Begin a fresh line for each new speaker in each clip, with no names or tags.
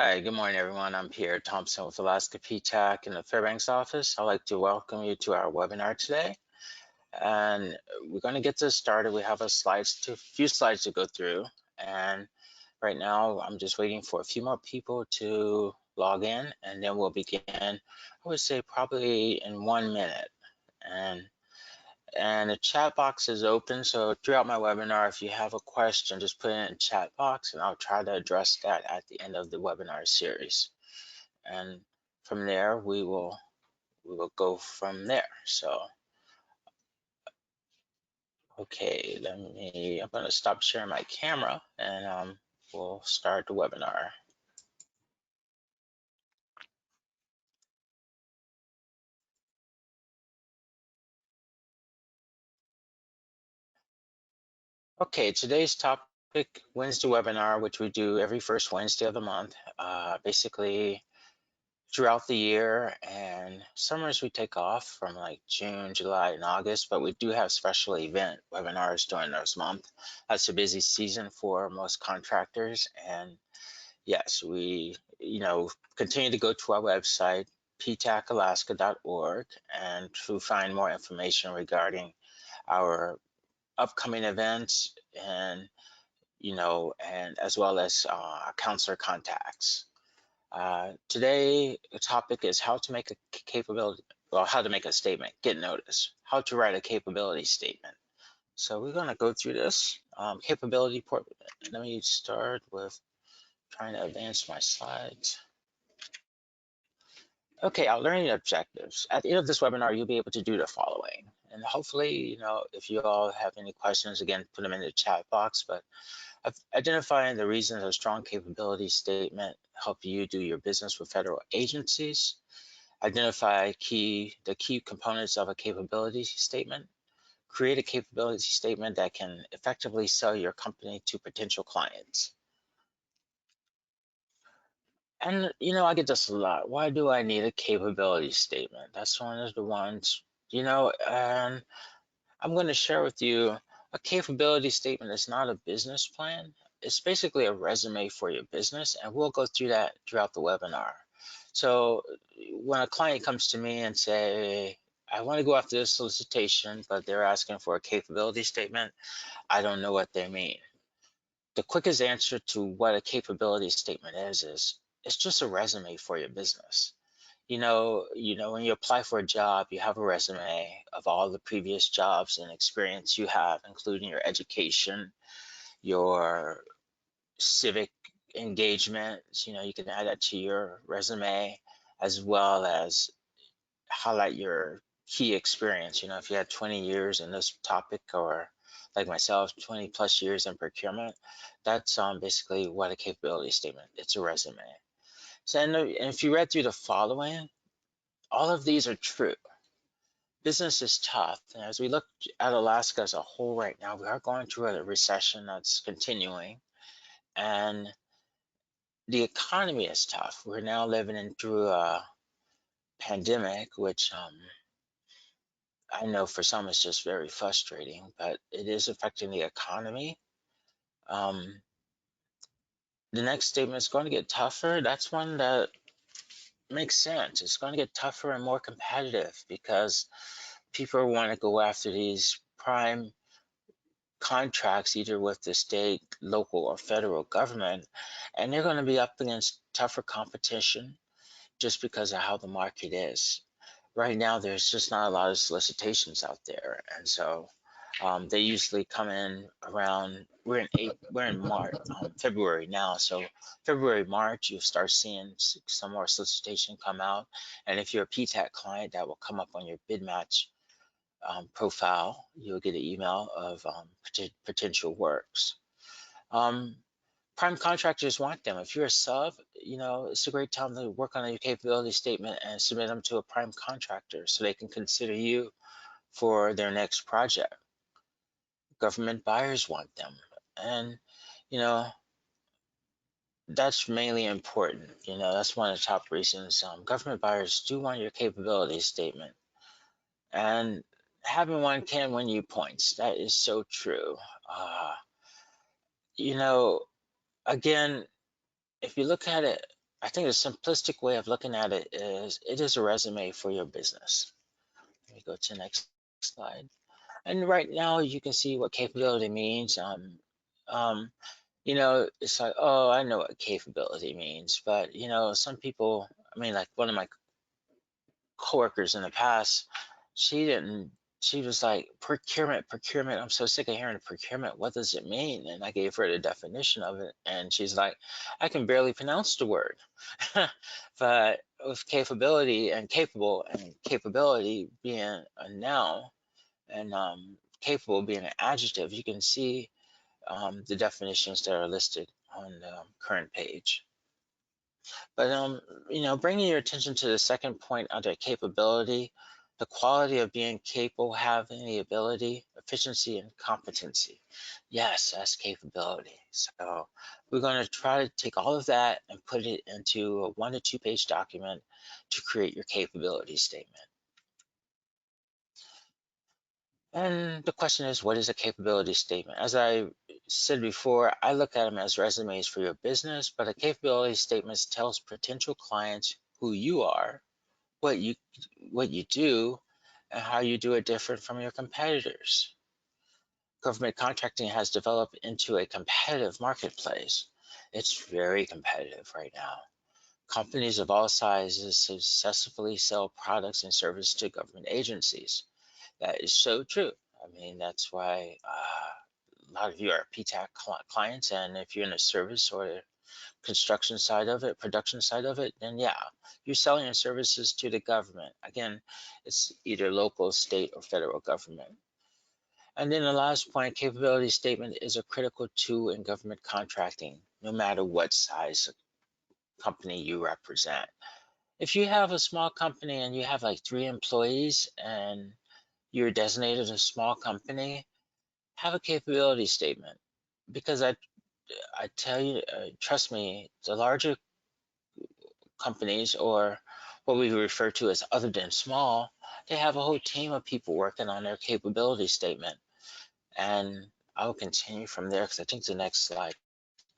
Hi, good morning, everyone. I'm Pierre Thompson with Alaska PTAC in the Fairbanks office. I'd like to welcome you to our webinar today. And we're going to get this started. We have a few slides to go through. And right now, I'm just waiting for a few more people to log in, and then we'll begin, I would say probably in 1 minute. And the chat box is open, so throughout my webinar, if you have a question, just put it in the chat box and I'll try to address that at the end of the webinar series. And from there, we will go from there. So, okay, I'm gonna stop sharing my camera and we'll start the webinar. Okay, today's topic, Wednesday webinar, which we do every first Wednesday of the month. Basically, throughout the year, and summers we take off from like June, July, and August, but we do have special event webinars during those months. That's a busy season for most contractors. And yes, we continue to go to our website, ptacalaska.org, and to find more information regarding our upcoming events and and as well as counselor contacts. Today, the topic is how to make how to make a statement, get notice, how to write a capability statement. So we're going to go through this capability port. Let me start with trying to advance my slides. Okay, our learning objectives. At the end of this webinar, you'll be able to do the following. And hopefully, if you all have any questions, again, put them in the chat box. But identifying the reasons a strong capability statement help you do your business with federal agencies. Identify the key components of a capability statement. Create a capability statement that can effectively sell your company to potential clients. And I get this a lot. Why do I need a capability statement? That's one of the ones, and I'm going to share with you a capability statement is not a business plan. It's basically a resume for your business, and we'll go through that throughout the webinar. So when a client comes to me and say, I want to go after this solicitation, but they're asking for a capability statement, I don't know what they mean. The quickest answer to what a capability statement is it's just a resume for your business. When you apply for a job, you have a resume of all the previous jobs and experience you have, including your education, your civic engagement. You can add that to your resume, as well as highlight your key experience. If you had 20 years in this topic, or like myself, 20 plus years in procurement, that's basically what a capability statement. It's a resume. So, and if you read through the following, all of these are true. Business is tough. And as we look at Alaska as a whole right now, we are going through a recession that's continuing. And the economy is tough. We're now living through a pandemic, which I know for some it's just very frustrating, but it is affecting the economy. The next statement is going to get tougher. That's one that makes sense. It's going to get tougher and more competitive because people want to go after these prime contracts, either with the state, local, or federal government, and they're going to be up against tougher competition just because of how the market is. Right now, there's just not a lot of solicitations out there, and so they usually come in around. We're in March, February now, so February, March, you'll start seeing some more solicitation come out, and if you're a PTAC client, that will come up on your bid match profile. You'll get an email of potential works. Prime contractors want them. If you're a sub, it's a great time to work on your capability statement and submit them to a prime contractor so they can consider you for their next project. Government buyers want them. And, that's mainly important. That's one of the top reasons. Government buyers do want your capability statement. And having one can win you points. That is so true. Again, if you look at it I think the simplistic way of looking at it is a resume for your business. Let me go to the next slide. And right now you can see what capability means. Um, it's like, oh, I know what capability means, but some people, I mean, like one of my coworkers in the past, she didn't, she was like, procurement. I'm so sick of hearing procurement. What does it mean? And I gave her the definition of it, and she's like, I can barely pronounce the word. But with capability and capable, and capability being a noun, and capable being an adjective, you can see the definitions that are listed on the current page. But bringing your attention to the second point under capability, the quality of being capable, having the ability, efficiency, and competency. Yes, that's capability. So we're going to try to take all of that and put it into a 1 to 2 page document to create your capability statement. And the question is, what is a capability statement? As I said before, I look at them as resumes for your business, but a capability statement tells potential clients who you are, what you do, and how you do it different from your competitors. Government contracting has developed into a competitive marketplace. It's very competitive right now. Companies of all sizes successfully sell products and services to government agencies. That is so true. I mean, that's why a lot of you are PTAC clients, and if you're in the service or the construction side of it, production side of it, then yeah, you're selling your services to the government. Again, it's either local, state, or federal government. And then the last point, capability statement is a critical tool in government contracting, no matter what size company you represent. If you have a small company and you have like 3 employees and you're designated a small company, have a capability statement, because I tell you, trust me, the larger companies, or what we refer to as other than small, they have a whole team of people working on their capability statement. And I'll continue from there because I think the next slide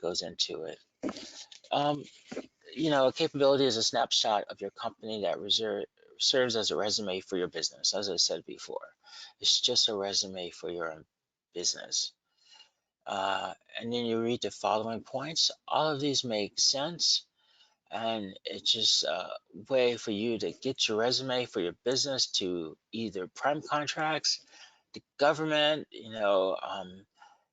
goes into it. Um, a capability is a snapshot of your company that serves as a resume for your business. As I said before, it's just a resume for your business. And then you read the following points. All of these make sense, and it's just a way for you to get your resume for your business to either prime contracts, the government,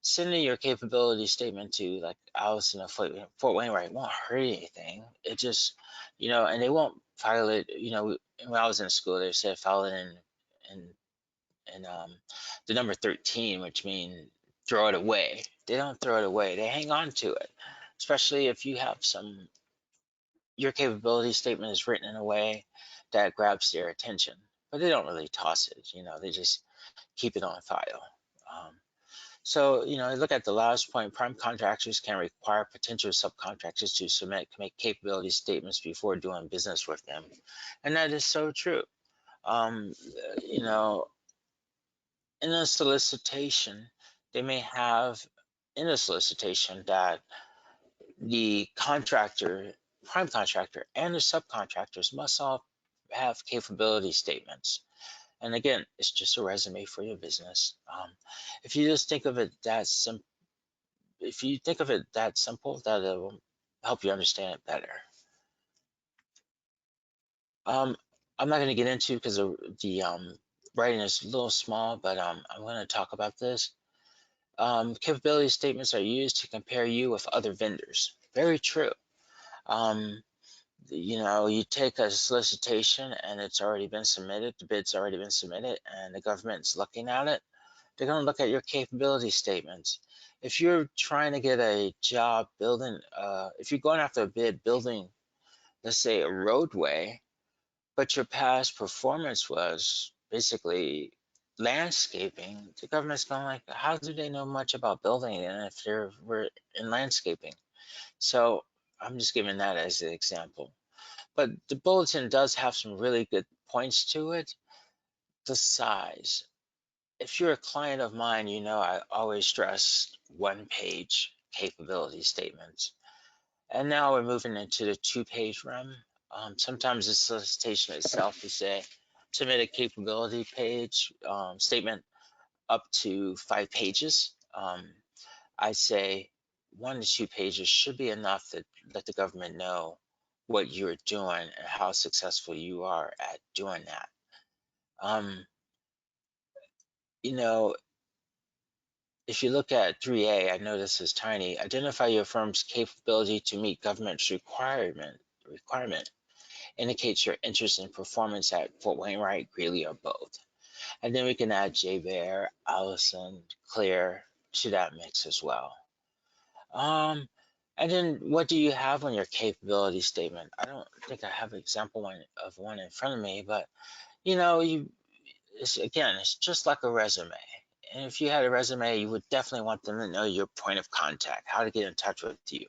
sending your capability statement to like Allison of Fort Wainwright won't hurt anything. It just, and they won't file it. When I was in school, they said file it in the number 13, which means throw it away. They don't throw it away. They hang on to it, especially if you have your capability statement is written in a way that grabs their attention, but they don't really toss it. They just keep it on file. So, look at the last point. Prime contractors can require potential subcontractors to make capability statements before doing business with them. And that is so true. Um, you know, in a solicitation, they may have in a solicitation that the prime contractor, and the subcontractors must all have capability statements. And again, it's just a resume for your business. If you just think of it that simple, if you think of it that simple, that it will help you understand it better. I'm not going to get into because the writing is a little small, but I'm going to talk about this. Capability statements are used to compare you with other vendors. Very true. You take a solicitation and it's already been submitted, the bid's already been submitted, and the government's looking at it. They're going to look at your capability statements. If you're trying to get a job building, if you're going after a bid building, let's say a roadway, but your past performance was basically landscaping, the government's going like, how do they know much about building and if we're in landscaping? So I'm just giving that as an example. But the bulletin does have some really good points to it. The size. If you're a client of mine, I always stress 1-page capability statements. And now we're moving into the 2-page realm. Sometimes the solicitation itself will say, submit a capability page statement up to 5 pages. I say 1 to 2 pages should be enough to let the government know what you're doing and how successful you are at doing that. You know, if you look at 3A, I know this is tiny, identify your firm's capability to meet government's requirement indicates your interest in performance at Fort Wainwright, Greeley, or both. And then we can add J. Bear, Allison, Claire to that mix as well. And then what do you have on your capability statement? I don't think I have an example of one in front of me, but you know, it's just like a resume. And if you had a resume, you would definitely want them to know your point of contact, how to get in touch with you.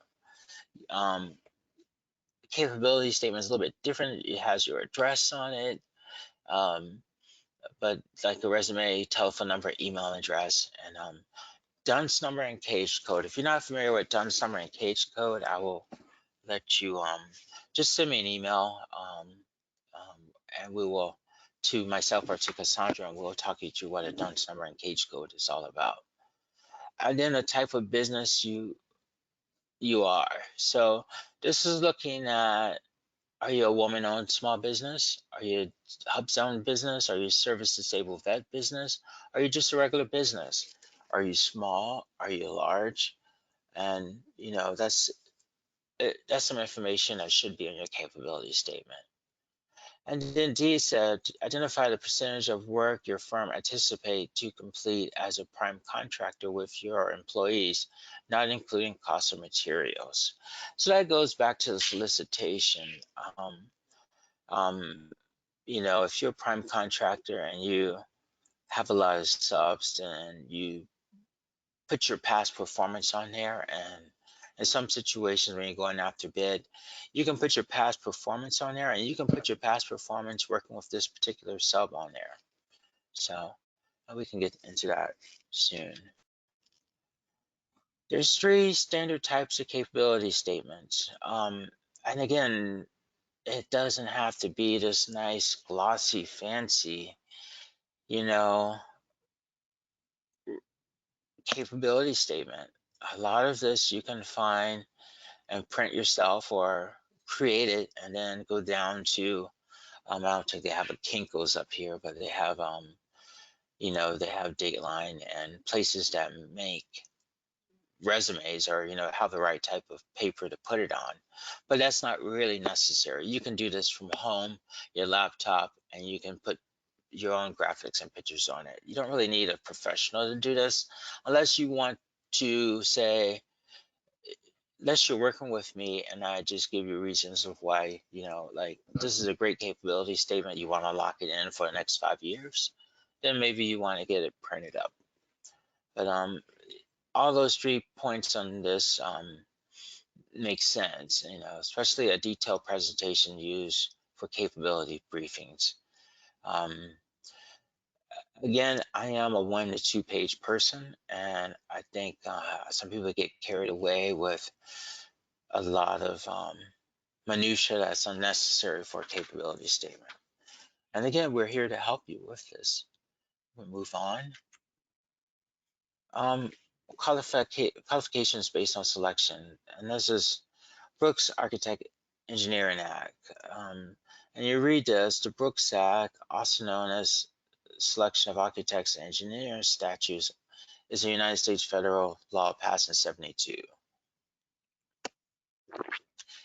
Capability statement is a little bit different. It has your address on it, but like a resume, telephone number, email address, and DUNS number and case code. If you're not familiar with DUNS number and case code, I will let you just send me an email, and we will, to myself or to Cassandra, and we'll talk you through what a DUNS number and case code is all about. And then the type of business you are. So this is looking at, are you a woman-owned small business? Are you a hub zone business? Are you a service disabled vet business? Are you just a regular business? Are you small? Are you large? And you know, that's some information that should be in your capability statement. And then D said, identify the percentage of work your firm anticipate to complete as a prime contractor with your employees, not including costs of materials. So that goes back to the solicitation. Um, you know, if you're a prime contractor and you have a lot of subs and you put your past performance on there, and in some situations when you're going after bid, you can put your past performance on there, and you can put your past performance working with this particular sub on there. So we can get into that soon. There's 3 standard types of capability statements. And again, it doesn't have to be this nice, glossy, fancy, you know, capability statement. A lot of this you can find and print yourself or create it, and then go down to, I don't think they have a Kinko's up here, but they have, you know, they have Dateline and places that make resumes, or you know, have the right type of paper to put it on. But that's not really necessary. You can do this from home, your laptop, and you can put your own graphics and pictures on it. You don't really need a professional to do this, unless you want to say, unless you're working with me and I just give you reasons of why, you know, like this is a great capability statement, you want to lock it in for the next 5 years, then maybe you want to get it printed up. But all those 3 points on this make sense, you know, especially a detailed presentation used for capability briefings. Again, I am a 1 to 2 page person, and I think some people get carried away with a lot of minutia that's unnecessary for a capability statement. And again, we're here to help you with this. We'll move on. Qualifications based on selection, and this is Brooks Architect Engineering Act. And you read this, the Brooks Act, also known as Selection of Architects and Engineers Statutes, is a United States federal law passed in '72.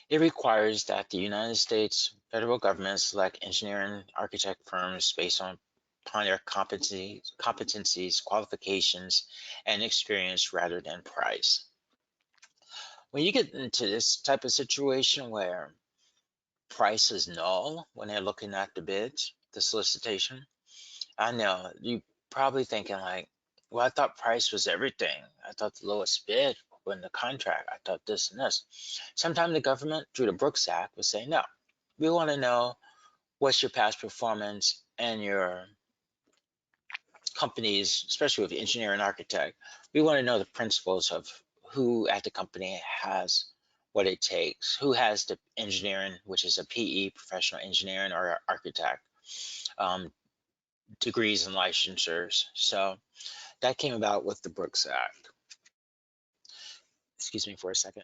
It requires that the United States federal government select engineering architect firms based upon their competencies, qualifications, and experience rather than price. When you get into this type of situation where price is null when they're looking at the bids, the solicitation, I know you probably thinking like, well, I thought price was everything. I thought the lowest bid win the contract. I thought this and this. Sometimes the government, through the Brooks Act, would say, no, we want to know what's your past performance and your companies, especially with the engineer and architect. We want to know the principles of who at the company has what it takes, who has the engineering, which is a PE, professional engineering, or architect, um, degrees and licensures. So that came about with the Brooks Act. Excuse me for a second.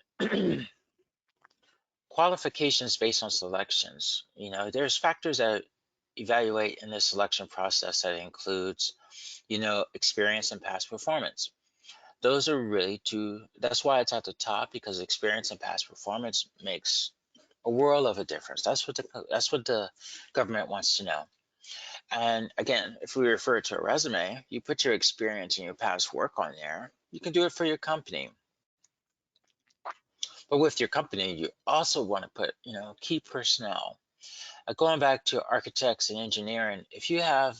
Qualifications based on selections. There's factors that evaluate in the selection process that includes, experience and past performance. Those are really two, that's why it's at the top, because experience and past performance makes a world of a difference. That's what the government wants to know. And again, if we refer to a resume, you put your experience and your past work on there. You can do it for your company. But with your company, you also want to put, key personnel. Going back to architects and engineering, if you have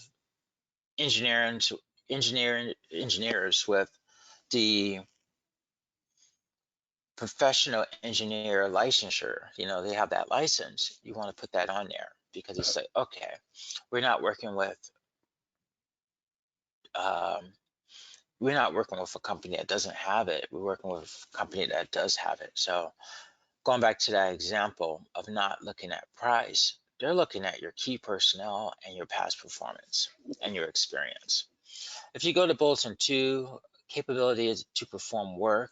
engineers with the professional engineer licensure, they have that license, you want to put that on there, because it's like, okay, we're not working with um, a company that doesn't have it. We're working with a company that does have it. So going back to that example of not looking at price, they're looking at your key personnel and your past performance and your experience. If you go to bulletin 2, capability is to perform work.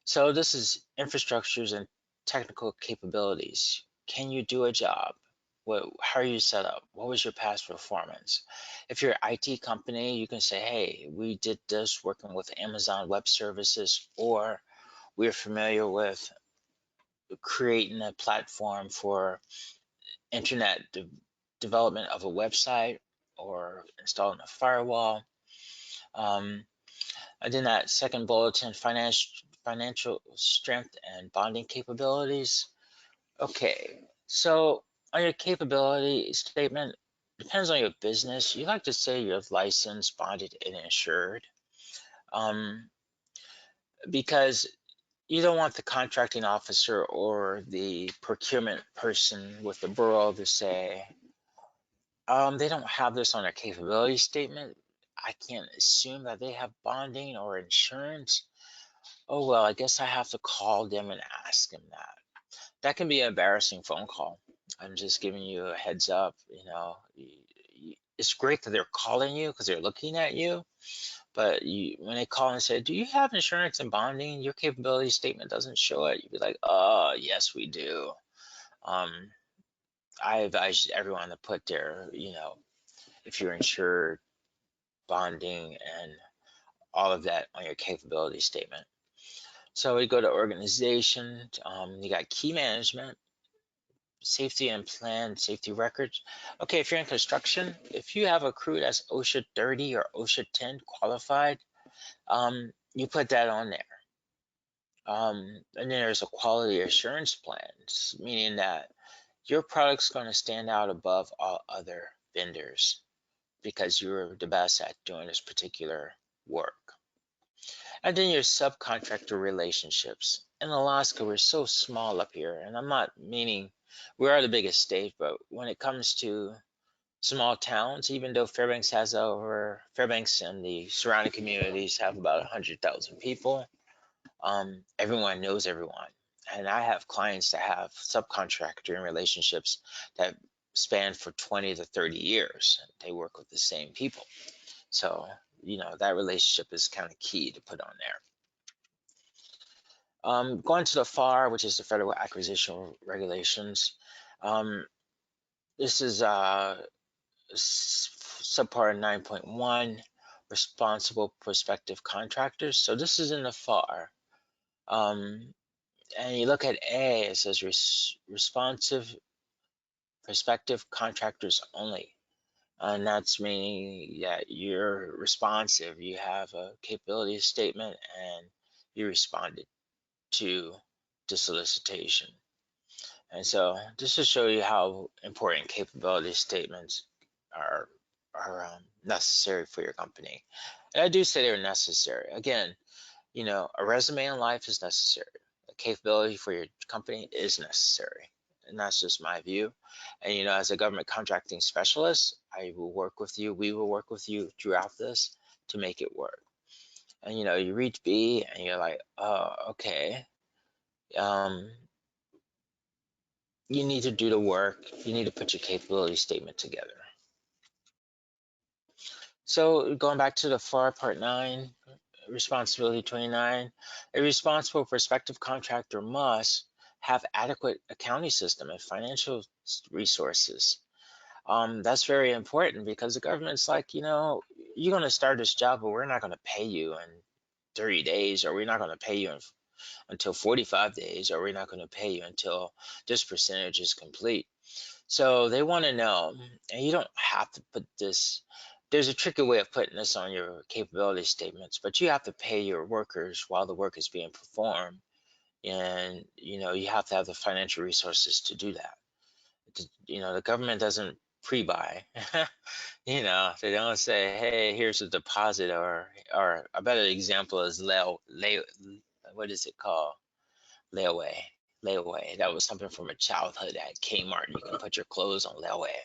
So this is infrastructures and technical capabilities. Can you do a job? How are you set up? What was your past performance? If you're an IT company, you can say, hey, we did this working with Amazon Web Services, or we're familiar with creating a platform for internet development of a website, or installing a firewall. And then that second bulletin, financial strength and bonding capabilities. Okay, so on your capability statement, depends on your business. You like to say you're licensed, bonded, and insured, um, because you don't want the contracting officer or the procurement person with the borough to say, they don't have this on their capability statement. I can't assume that they have bonding or insurance. Oh, well, I guess I have to call them and ask them that. That can be an embarrassing phone call. I'm just giving you a heads up. It's great that they're calling you because they're looking at you, but when they call and say, do you have insurance and bonding? Your capability statement doesn't show it. You'd be like, oh, yes, we do. Um, I advise everyone to put their, if you're insured, bonding, and all of that on your capability statement. So we go to organization. You got key management, safety and plan, safety records. Okay, if you're in construction, if you have a crew that's OSHA 30 or OSHA 10 qualified, you put that on there. And then there's a quality assurance plan, meaning that your product's going to stand out above all other vendors because you're the best at doing this particular work. And then your subcontractor relationships. In Alaska, we're so small up here, and I'm not meaning we are the biggest state, but when it comes to small towns, even though Fairbanks and the surrounding communities have about 100,000 people, everyone knows everyone. And I have clients that have subcontractor relationships that span for 20 to 30 years. They work with the same people. So, that relationship is kind of key to put on there. Going to the FAR, which is the Federal Acquisition Regulations. This is subpart 9.1, responsible prospective contractors. So this is in the FAR. And you look at A, it says responsive prospective contractors only. And that's meaning that you're responsive, you have a capability statement, and you responded to the solicitation. And so just to show you how important capability statements are necessary for your company. And I do say they're necessary. Again, a resume in life is necessary. A capability for your company is necessary. And that's just my view. And as a government contracting specialist, I will work with you. We will work with you throughout this to make it work. And you reach B and you're like, oh, okay. um, you need to do the work. You need to put your capability statement together. So going back to the FAR Part 9, Responsibility 29, a responsible prospective contractor must have adequate accounting system and financial resources. That's very important because the government's like, you're going to start this job, but we're not going to pay you in 30 days, or we're not going to pay you until 45 days, or we're not going to pay you until this percentage is complete. So they want to know, and you don't have to put this, there's a tricky way of putting this on your capability statements, but you have to pay your workers while the work is being performed. And, you have to have the financial resources to do that. The government doesn't pre-buy. They don't say, hey, here's a deposit, or a better example is what is it called? Layaway. Layaway. That was something from a childhood at Kmart. You can put your clothes on layaway.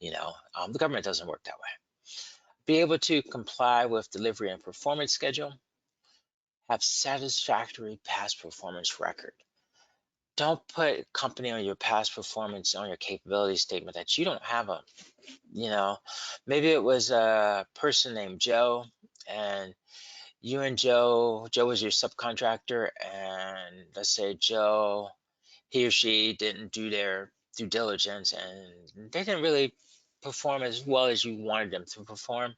The government doesn't work that way. Be able to comply with delivery and performance schedule. Have satisfactory past performance record. Don't put company on your past performance on your capability statement that you don't have maybe it was a person named Joe, and you and Joe was your subcontractor, and let's say Joe, he or she didn't do their due diligence, and they didn't really perform as well as you wanted them to perform.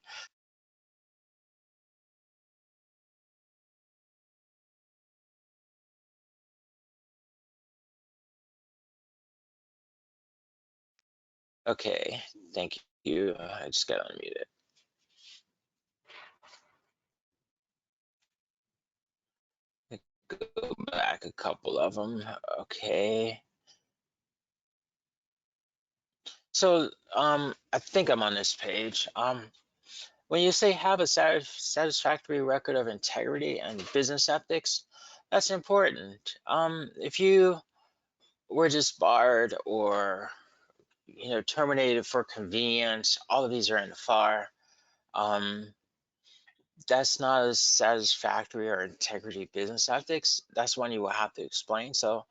Okay, thank you. I just got unmuted. Go back a couple of them. Okay. So, I think I'm on this page. When you say have a satisfactory record of integrity and business ethics, that's important. If you were disbarred or terminated for convenience, all of these are in the FAR. That's not as satisfactory or integrity business ethics. That's one you will have to explain. So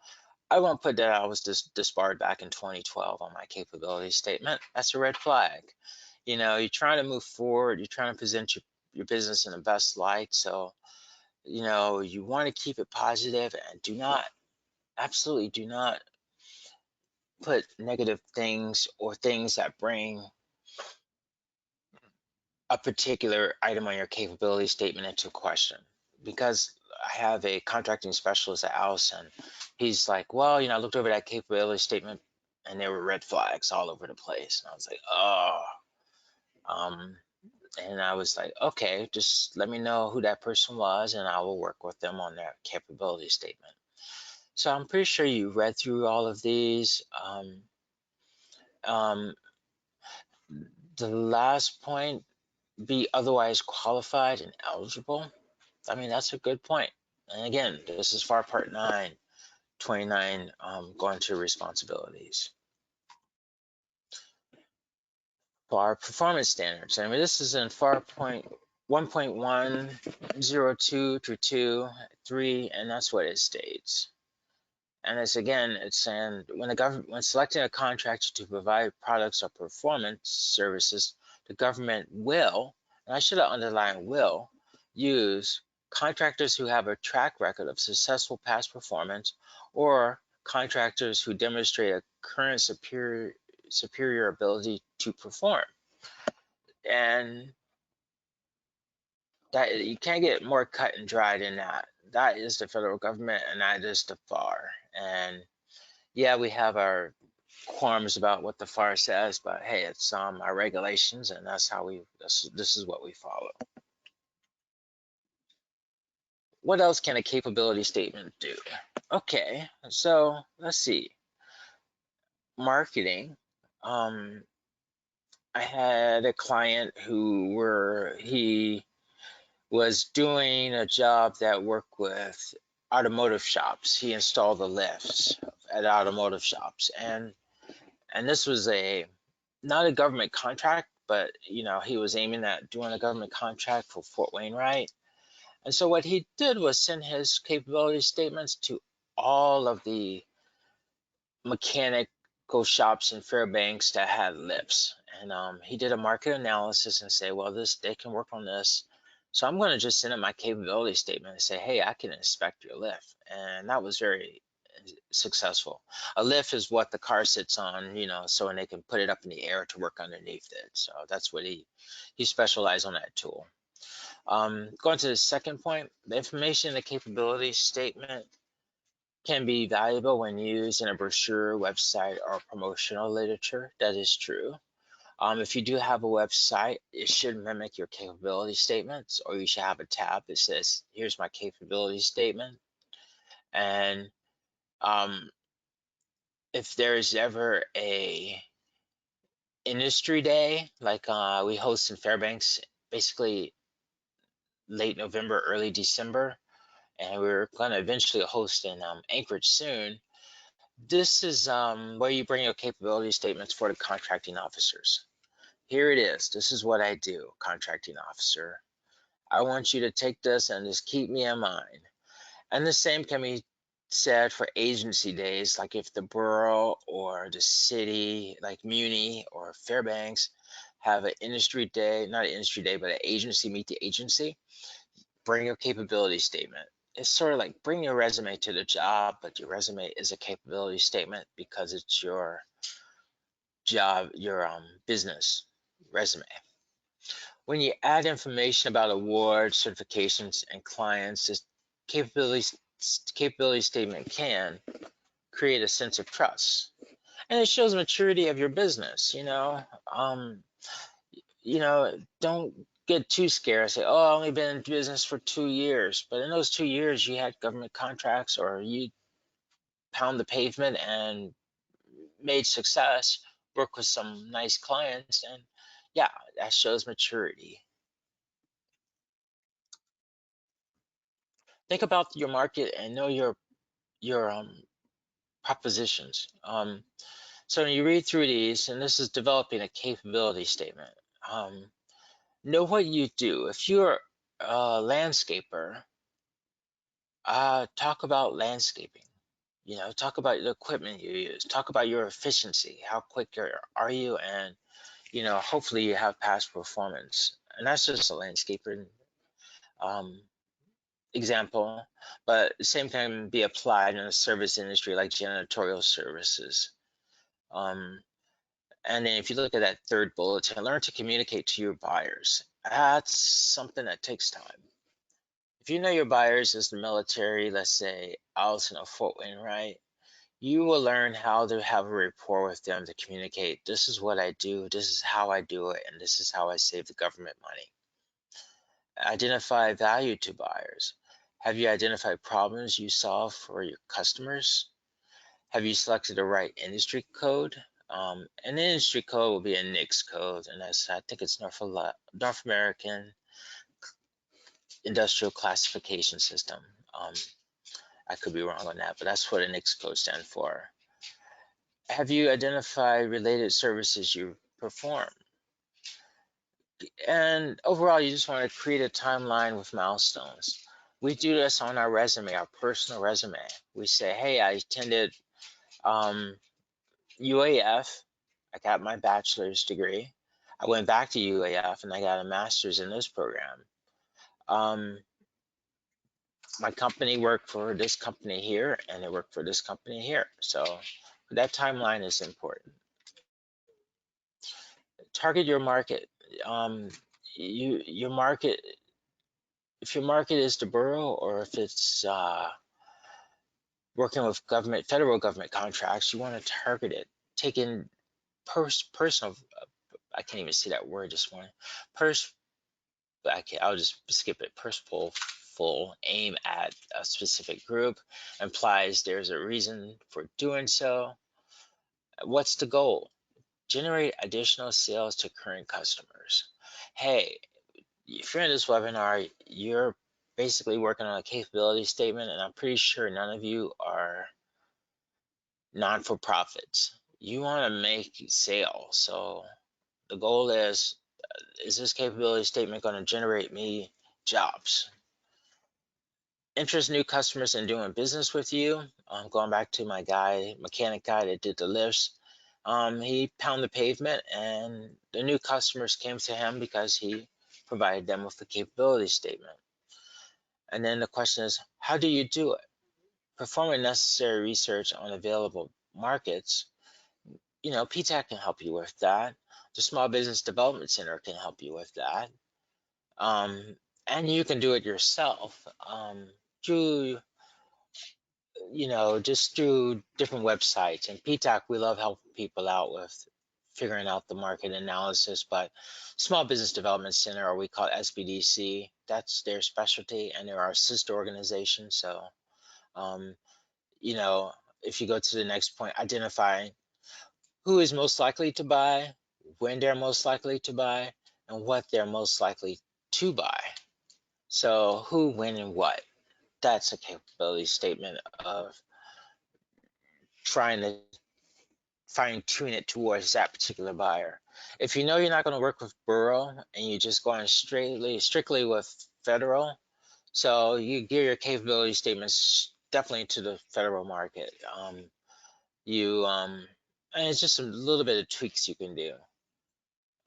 I won't put that I was disbarred back in 2012 on my capability statement. That's a red flag. You're trying to move forward. You're trying to present your business in the best light. So, you want to keep it positive, and absolutely do not put negative things or things that bring a particular item on your capability statement into question. Because I have a contracting specialist at House, and he's like, well, I looked over that capability statement and there were red flags all over the place. And I was like, oh, um, and I was like, okay, just let me know who that person was and I will work with them on their capability statement. So I'm pretty sure you read through all of these. Um, the last point, be otherwise qualified and eligible. I mean, that's a good point. And again, this is FAR Part 9, 29, going to responsibilities. FAR performance standards. I mean, this is in FAR point 1.102 through 2, 3, and that's what it states. And it's saying when selecting a contractor to provide products or performance services, the government will, and I should have underlined will, use contractors who have a track record of successful past performance, or contractors who demonstrate a current superior ability to perform. And that you can't get more cut and dry than that. That is the federal government, and that is the FAR. And yeah, we have our qualms about what the FAR says, but hey, it's our regulations, and that's how this is what we follow. What else can a capability statement do? Okay, so let's see. Marketing. I had a client he was doing a job that worked with automotive shops. He installed the lifts at automotive shops, and this was not a government contract, but he was aiming at doing a government contract for Fort Wainwright. And so what he did was send his capability statements to all of the mechanical shops in Fairbanks that had lifts. And he did a market analysis and say, well, they can work on this. So I'm going to just send him my capability statement and say, hey, I can inspect your lift. And that was very successful. A lift is what the car sits on, so and they can put it up in the air to work underneath it. So that's what he specialized on that tool. Going to the second point, the information in the capability statement can be valuable when used in a brochure, website, or promotional literature. That is true. If you do have a website, it should mimic your capability statements, or you should have a tab that says, here's my capability statement. And if there's ever a industry day, like we host in Fairbanks, basically late November, early December, and we're going to eventually host in Anchorage soon. This is where you bring your capability statements for the contracting officers. Here it is. This is what I do, contracting officer. I want you to take this and just keep me in mind. And the same can be said for agency days, like if the borough or the city, like Muni or Fairbanks, have an industry day, not an industry day, but an agency, meet the agency, bring your capability statement. It's sort of like bring your resume to the job, but your resume is a capability statement because it's your job, your business resume. When you add information about awards, certifications, and clients, this capability statement can create a sense of trust, and it shows maturity of your business. Don't get too scared. Say, oh, I've only been in business for 2 years, but in those 2 years, you had government contracts, or you pound the pavement and made success, work with some nice clients, and yeah, that shows maturity. Think about your market and know your propositions. So when you read through these, and this is developing a capability statement, know what you do. If you're a landscaper, talk about landscaping. Talk about the equipment you use. Talk about your efficiency. How quick are you? And hopefully you have past performance. And that's just a landscaper example, but the same can be applied in a service industry like janitorial services. And then if you look at that third bullet, learn to communicate to your buyers. That's something that takes time. If you know your buyers as the military, let's say Allison or Fort Wayne, right? You will learn how to have a rapport with them to communicate. This is what I do, this is how I do it, and this is how I save the government money. Identify value to buyers. Have you identified problems you solve for your customers? Have you selected the right industry code? An industry code will be a NICS code, and I think it's North American Industrial Classification System. I could be wrong on that, but that's what a NICS code stands for. Have you identified related services you perform? And overall, you just want to create a timeline with milestones. We do this on our resume, our personal resume. We say, hey, I attended UAF. I got my bachelor's degree. I went back to UAF and I got a master's in this program. My company worked for this company here and it worked for this company here. So that timeline is important. Target your market. Your market, if your market is the borough or if it's working with federal government contracts, you want to target it. Take in personal, I can't even see that word this morning. I'll just skip it. Purposeful aim at a specific group implies there's a reason for doing so. What's the goal? Generate additional sales to current customers. Hey, if you're in this webinar, you're basically working on a capability statement, and I'm pretty sure none of you are non-for-profits. You want to make sales. So the goal is this capability statement going to generate me jobs? interest new customers in doing business with you. Going back to my mechanic guy that did the lifts, he pounded the pavement, and the new customers came to him because he provided them with a capability statement. And then the question is, how do you do it? Performing necessary research on available markets. PTAC can help you with that. The Small Business Development Center can help you with that. And you can do it yourself through, just through different websites. And PTAC, we love helping people out with figuring out the market analysis, but Small Business Development Center, or we call it SBDC, that's their specialty, and they're our sister organization. So, um, if you go to the next point, identify who is most likely to buy, when they're most likely to buy, and what they're most likely to buy. So who, when, and what. That's a capability statement of trying to fine tune it towards that particular buyer. If you know you're not going to work with borough and you're just going strictly with federal, so you gear your capability statements definitely to the federal market. And it's just a little bit of tweaks you can do.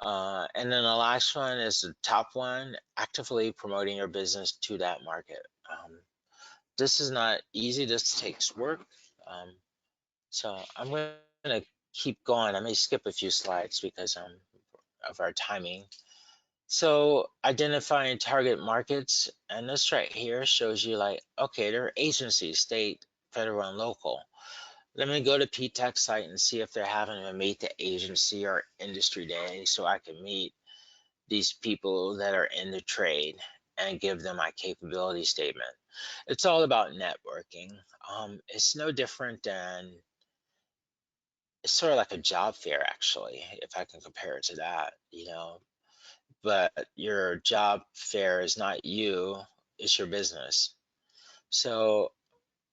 And then the last one is the top one, actively promoting your business to that market. This is not easy. This takes work. So I'm going to keep going. I may skip a few slides because of our timing. So identifying target markets, and this right here shows you like, okay, there are agencies, state, federal, and local. Let me go to PTAC site and see if they're having a meet the agency or industry day so I can meet these people that are in the trade and give them my capability statement. It's all about networking. It's no different than, it's sort of like a job fair, actually, if I can compare it to that. But your job fair is not you, it's your business. So,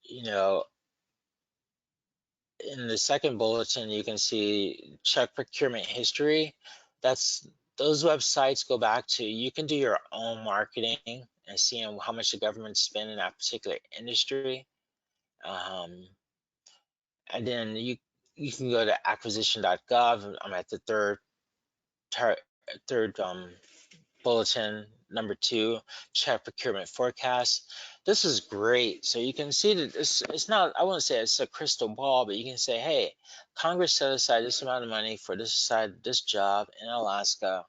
you know, in the second bulletin, you can see check procurement history. That's Those websites go back to, you can do your own marketing and seeing how much the government's spending in that particular industry. Um, and then you can go to acquisition.gov. I'm at the third bulletin, number 2, check procurement forecast. This is great. So you can see that it's not, I wouldn't say it's a crystal ball, but you can say, hey, Congress set aside this amount of money for this job in Alaska.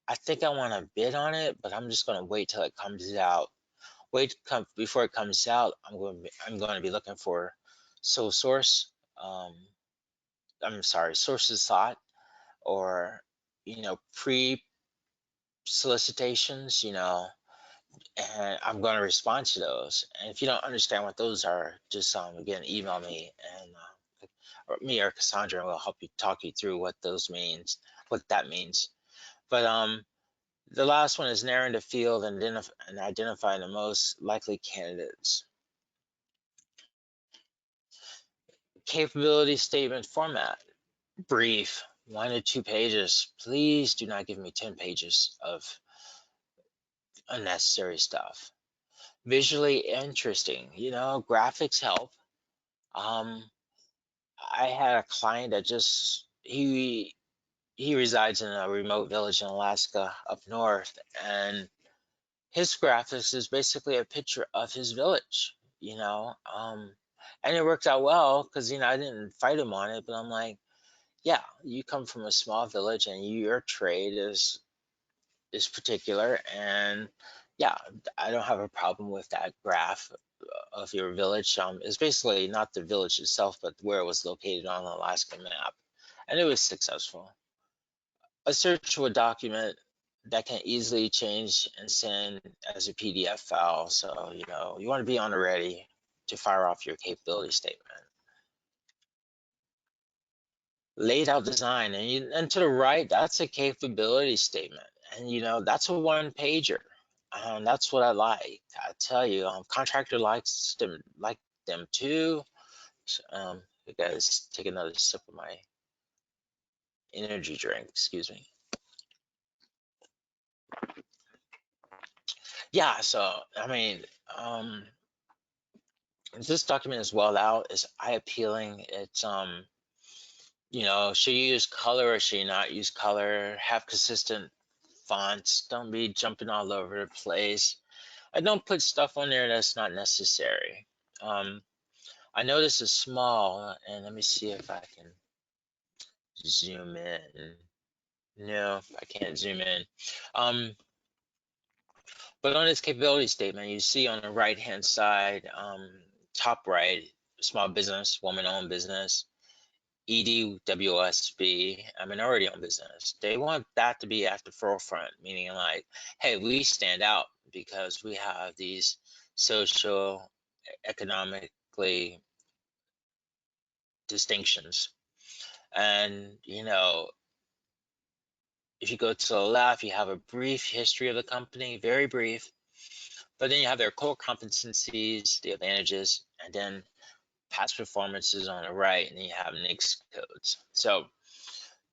I think I want to bid on it, but I'm just going to wait till it comes out. Before it comes out. I'm going to be looking for sole source. I'm sorry, sources sought, or pre solicitations. And I'm going to respond to those. And if you don't understand what those are, just again email me, and or me or Cassandra will help you talk you through what that means. But the last one is narrowing the field and identifying the most likely candidates. Capability statement format: brief, 1 to 2 pages. Please do not give me 10 pages of unnecessary stuff. Visually interesting, graphics help. I had a client that he resides in a remote village in Alaska up north, and his graphics is basically a picture of his village, and it worked out well because I didn't fight him on it, but I'm like, yeah, you come from a small village and your trade is particular, and yeah, I don't have a problem with that graph of your village. It's basically not the village itself, but where it was located on the Alaska map, and it was successful. A searchable document that can easily change and send as a PDF file. So you want to be on the ready to fire off your capability statement. Laid out design, and to the right, that's a capability statement, and that's a 1-pager. That's what I like. I tell you, contractor like them too. You guys take another sip of my energy drink. Excuse me. Yeah. So I mean, This document is well out, it's eye appealing. It's should you use color or should you not use color? Have consistent fonts. Don't be jumping all over the place. I don't put stuff on there that's not necessary. I know this is small, and let me see if I can zoom in. No, I can't zoom in. But on this capability statement, you see on the right-hand side, top right, small business, woman-owned business, EDWSB, a minority-owned business. They want that to be at the forefront, meaning like, hey, we stand out because we have these social, economically distinctions. And, if you go to the left, you have a brief history of the company, very brief, but then you have their core competencies, the advantages, and then past performances on the right, and then you have NAICS codes. So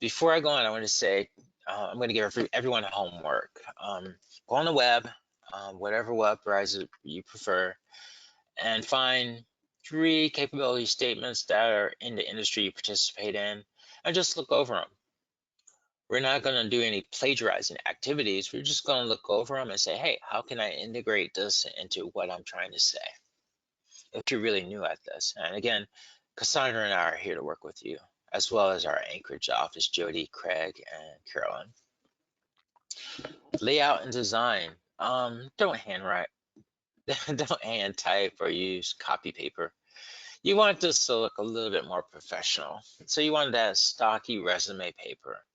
before I go on, I want to say, I'm going to give everyone homework. Go on the web, whatever web browser you prefer, and find 3 capability statements that are in the industry you participate in, and just look over them. We're not going to do any plagiarizing activities. We're just going to look over them and say, hey, how can I integrate this into what I'm trying to say? If you're really new at this. And again, Cassandra and I are here to work with you, as well as our Anchorage office, Jody, Craig, and Carolyn. Layout and design. Don't handwrite. Don't hand type or use copy paper. You want this to look a little bit more professional. So you want that stocky resume paper.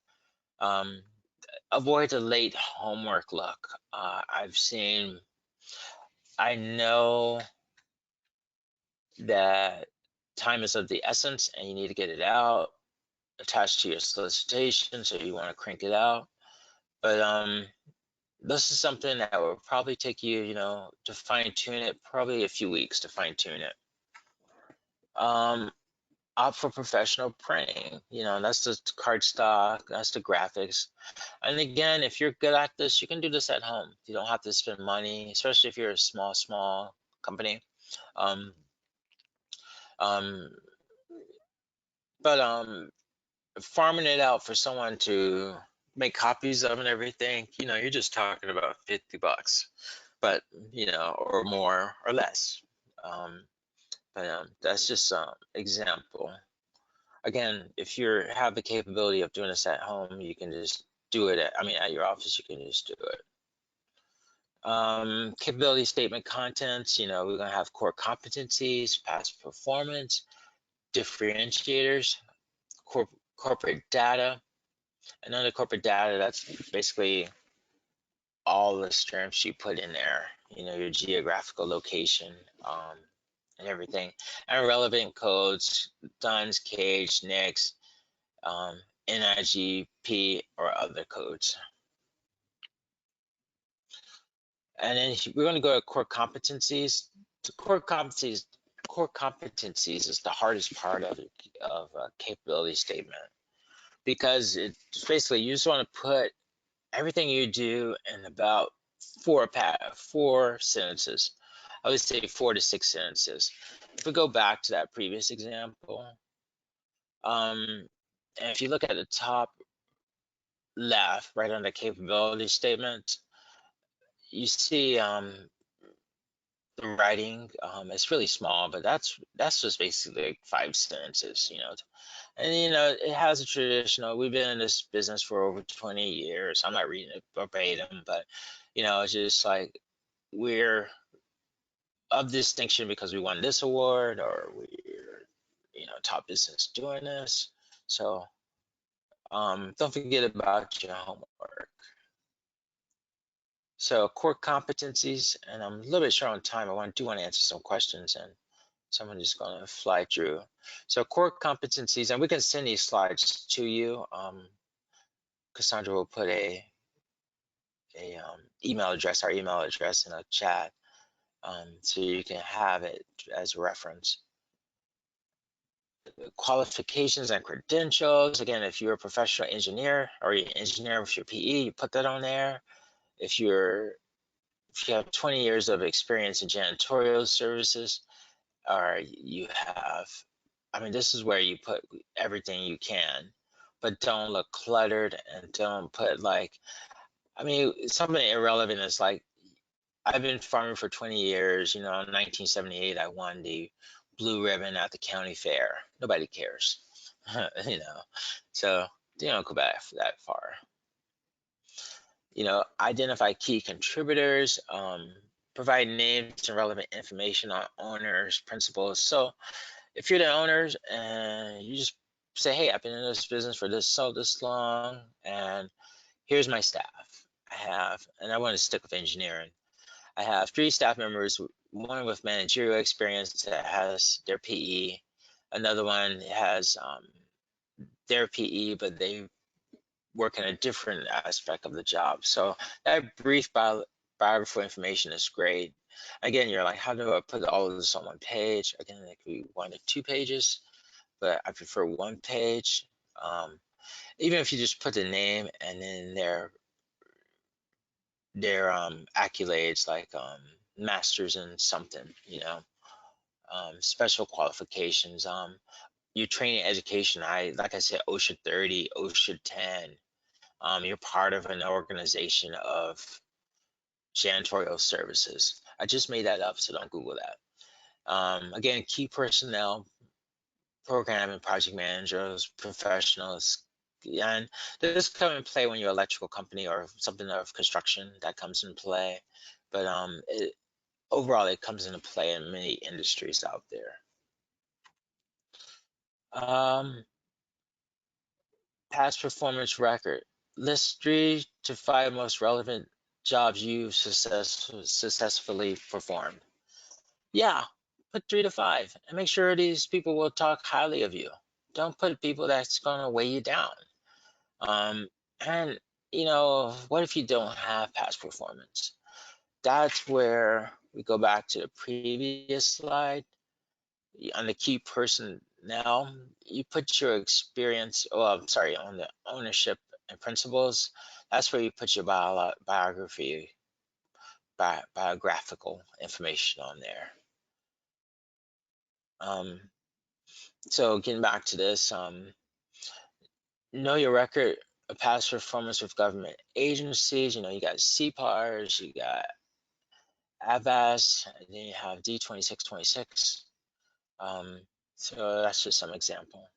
Avoid the late homework look. I know that time is of the essence and you need to get it out attached to your solicitation, so you want to crank it out. But this is something that will probably take you, to fine tune it, probably a few weeks to fine tune it. Opt for professional printing. That's the cardstock, that's the graphics. And again, if you're good at this, you can do this at home. You don't have to spend money, especially if you're a small company. Um, um, but farming it out for someone to make copies of and everything, you're just talking about $50, but or more or less. But that's just an example. Again, if you have the capability of doing this at home, you can just do it at your office, you can just do it. Capability statement contents, we're going to have core competencies, past performance, differentiators, corporate data. And under corporate data, that's basically all the terms you put in there, your geographical location, and everything, and relevant codes, DUNS, CAGE, NICS, NIGP, or other codes. And then we're going to go to core competencies. The core competencies is the hardest part of a capability statement, because it's basically you just want to put everything you do in about 4 sentences. I would say 4 to 6 sentences. If we go back to that previous example, and if you look at the top left, right under capability statement, you see the writing. It's really small, but that's just basically like 5 sentences, And it has a traditional. We've been in this business for over 20 years. I'm not reading it verbatim, but it's just like we're of distinction because we won this award, or we're top business doing this. So don't forget about your homework. So core competencies, and I'm a little bit short on time. I do want to answer some questions, and someone is going to fly through. So core competencies, and we can send these slides to you. Cassandra will put our email address in a chat, so you can have it as a reference. Qualifications and credentials. Again, if you're a professional engineer or you're an engineer with your PE, you put that on there. If you have 20 years of experience in janitorial services, or you have, I mean, this is where you put everything you can, but don't look cluttered and don't put like, I mean, something irrelevant is like, I've been farming for 20 years. In 1978, I won the blue ribbon at the county fair. Nobody cares, you know. So you don't go back that far. Identify key contributors, provide names and relevant information on owners, principals. So if you're the owners and you just say, hey, I've been in this business for this long, and here's my staff. And I want to stick with engineering. I have 3 staff members, one with managerial experience that has their PE, another one has their PE, but they work in a different aspect of the job. So that brief biographical information is great. Again, you're like, how do I put all of this on one page? Again, it could be 1 to 2 pages, but I prefer 1 page. Even if you just put the name and then their accolades, like masters in something, special qualifications, your training education. Like I said, OSHA 30, OSHA 10. You're part of an organization of janitorial services. I just made that up, so don't Google that. Again, key personnel, program and project managers, professionals, and this come in play when you're an electrical company or something of construction that comes in play. But overall, it comes into play in many industries out there. Past performance record. List 3 to 5 most relevant jobs you've successfully performed. Yeah, put 3 to 5 and make sure these people will talk highly of you. Don't put people that's going to weigh you down. And what if you don't have past performance? That's where we go back to the previous slide. On the key person now, you put your experience, I'm sorry, on the ownership and principles. That's where you put your biographical information on there. So getting back to this, know your record of past performance with government agencies. You got CPARs, you got AVAS, and then you have D2626. So that's just some example.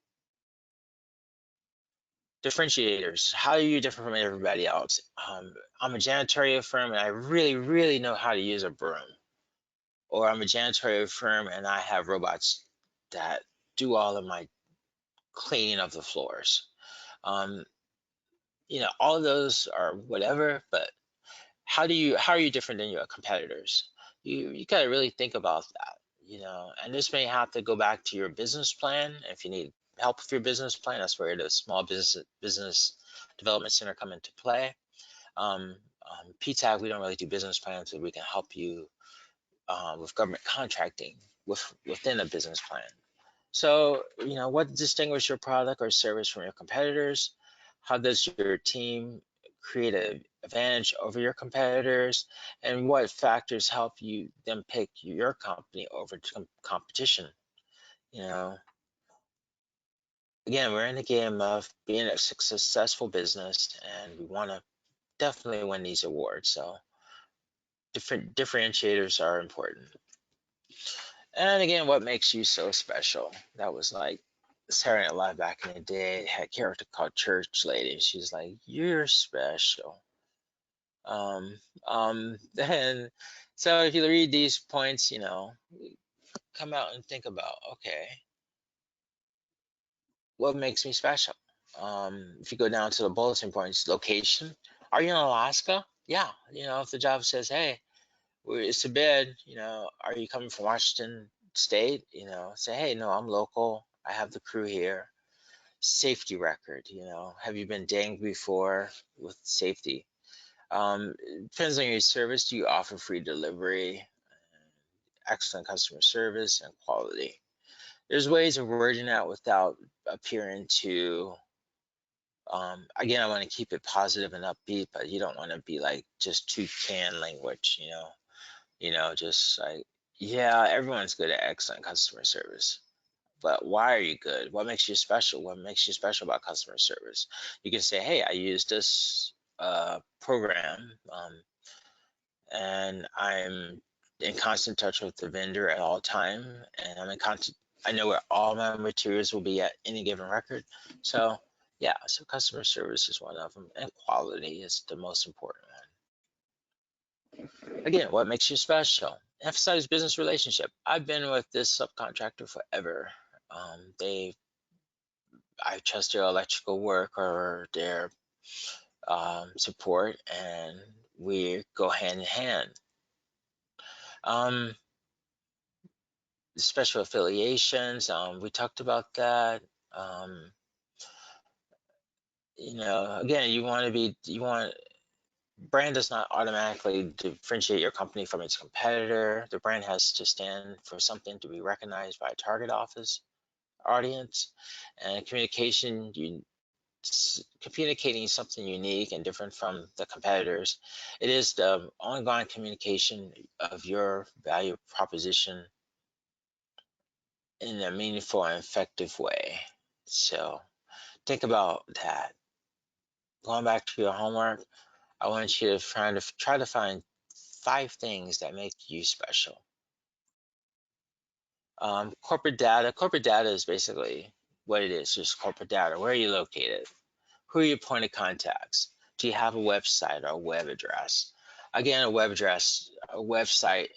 Differentiators. How are you different from everybody else? I'm a janitorial firm and I really, really know how to use a broom. Or I'm a janitorial firm and I have robots that do all of my cleaning of the floors. Um, all of those are whatever, but how are you different than your competitors? You got to really think about that, and this may have to go back to your business plan. If you need help with your business plan, that's where the small business development center come into play. PTAC, we don't really do business plans, so we can help you with government contracting within a business plan. So, what distinguishes your product or service from your competitors? How does your team create an advantage over your competitors? And what factors help you then pick your company over competition? Again, we're in the game of being a successful business, and we want to definitely win these awards. So, different differentiators are important. And again, what makes you so special? That was like Saturday Night Live back in the day. It had a character called Church Lady. She's like, "You're special." And so if you read these points, come out and think about, okay, what makes me special? If you go down to the bulletin points, location. Are you in Alaska? Yeah. If the job says, hey, it's a bid, are you coming from Washington State? Say, hey, no, I'm local. I have the crew here. Safety record, have you been dinged before with safety? Depends on your service. Do you offer free delivery, excellent customer service, and quality? There's ways of wording that without appearing to, again, I want to keep it positive and upbeat, but you don't want to be like just too canned language, just like, Yeah, everyone's good at excellent customer service. But why are you good? What makes you special? What makes you special about customer service? You can say, hey, I use this program, and I'm in constant touch with the vendor at all time, and I'm in constant. I know where all my materials will be at any given record. So yeah, so customer service is one of them, and quality is the most important one. Again, what makes you special? Emphasize business relationship. I've been with this subcontractor forever. They I trust their electrical work or their support, and we go hand in hand. Um, Special affiliations, we talked about that. Um, again, brand does not automatically differentiate your company from its competitor. The brand has to stand for something to be recognized by a target audience, and communicating something unique and different from the competitors. It is the ongoing communication of your value proposition in a meaningful and effective way. So think about that. Going back to your homework, I want you to try to find 5 things that make you special. Corporate data. Corporate data is basically what it is, just corporate data. Where are you located? Who are your point of contacts? Do you have a website or a web address? Again, a website,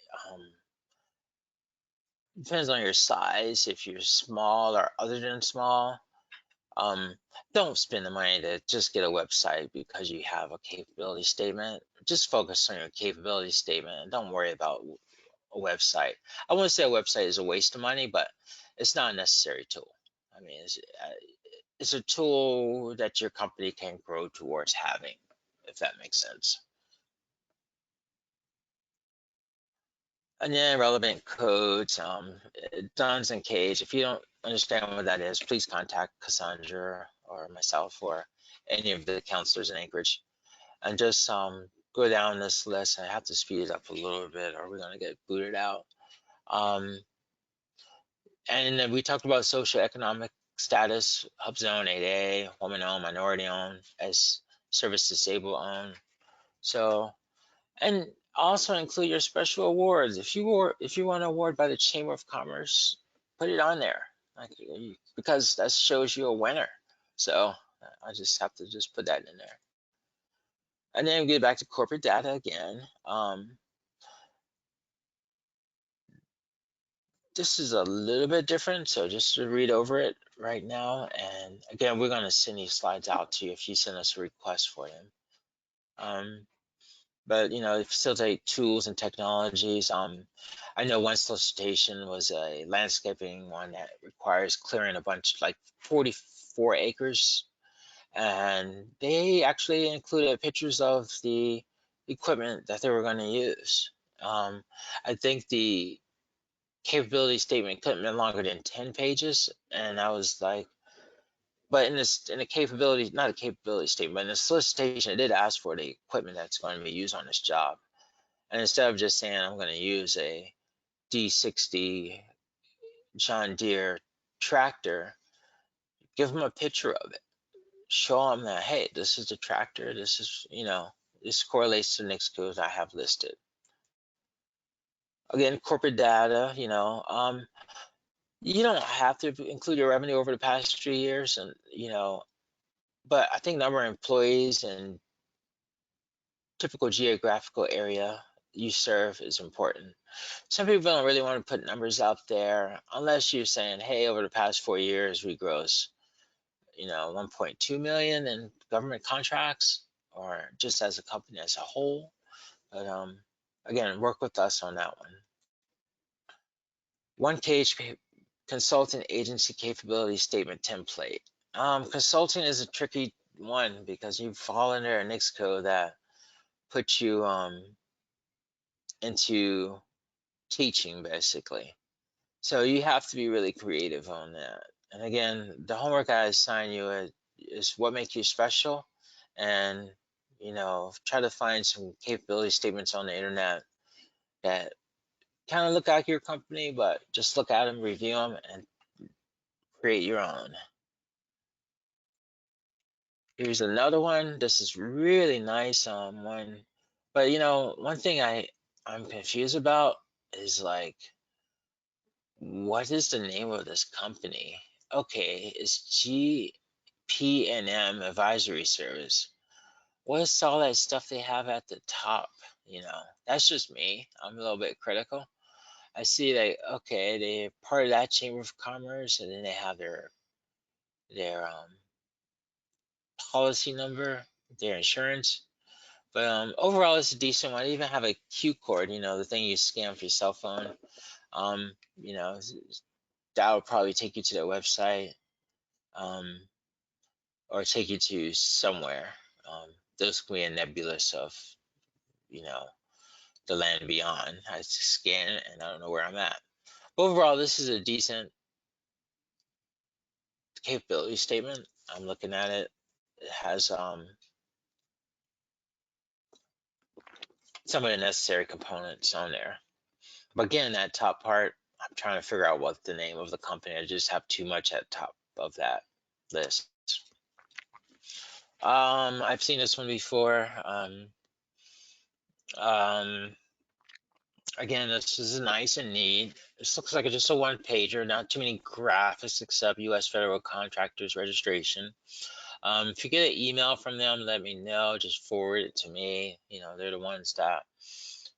depends on your size. If you're small or other than small, um, don't spend the money to just get a website because you have a capability statement. Just focus on your capability statement and don't worry about a website. I wouldn't say a website is a waste of money, but it's not a necessary tool. I mean, it's a tool that your company can grow towards having, if that makes sense. And then relevant codes, Duns and Cage. If you don't understand what that is, please contact Cassandra or myself or any of the counselors in Anchorage, and just go down this list. I have to speed it up a little bit, or we're gonna get booted out. Um, and then we talked about socioeconomic status, Hub Zone 8A, woman owned, minority owned, as service disabled owned. So, and also include your special awards. If you want an award by the Chamber of Commerce, put it on there, like, because that shows you a winner. So I just have to just put that in there. And then get back to corporate data again. This is a little bit different, so just to read over it right now. And again, we're going to send these slides out to you if you send us a request for them. But facilitate tools and technologies. I know one solicitation was a landscaping one that requires clearing a bunch, like 44 acres, and they actually included pictures of the equipment that they were going to use. I think the capability statement couldn't be longer than 10 pages, and I was like, but in a capability, not a capability statement, but in a solicitation, it did ask for the equipment that's going to be used on this job. And instead of just saying I'm going to use a D60 John Deere tractor, give them a picture of it. Show them that, hey, this is the tractor. This is, this correlates to the next codes I have listed. Again, corporate data, you don't have to include your revenue over the past 3 years, and but I think number of employees and typical geographical area you serve is important. Some people don't really want to put numbers out there unless you're saying, hey, over the past 4 years, we gross, 1.2 million in government contracts, or just as a company as a whole. But again, work with us on that one. One page consulting agency capability statement template. Consulting is a tricky one because you fall under a NICS code that puts you into teaching basically. So you have to be really creative on that. And again, the homework I assign you is what makes you special, and try to find some capability statements on the internet that kind of look like your company, but just look at them, review them, and create your own. Here's another one. This is really nice one, but one thing I'm confused about is like, what is the name of this company? Okay, it's GP&M Advisory Service. What's all that stuff they have at the top? That's just me. I'm a little bit critical. I see that, okay, they're part of that Chamber of Commerce, and then they have their policy number, their insurance. But overall, it's a decent one. They even have a Q cord, the thing you scan for your cell phone. Um, you know, that would probably take you to their website, um, or take you to somewhere. Those can be a nebulous of, you know, the land beyond. I scan it and I don't know where I'm at. But overall, this is a decent capability statement. I'm looking at it. It has some of the necessary components on there. But again, that top part, I'm trying to figure out what the name of the company. I just have too much at the top of that list. I've seen this one before. Um, Again, this is nice and neat. This looks like just a one pager, not too many graphics except U.S. Federal Contractors registration. If you get an email from them, let me know. Just forward it to me. They're the ones that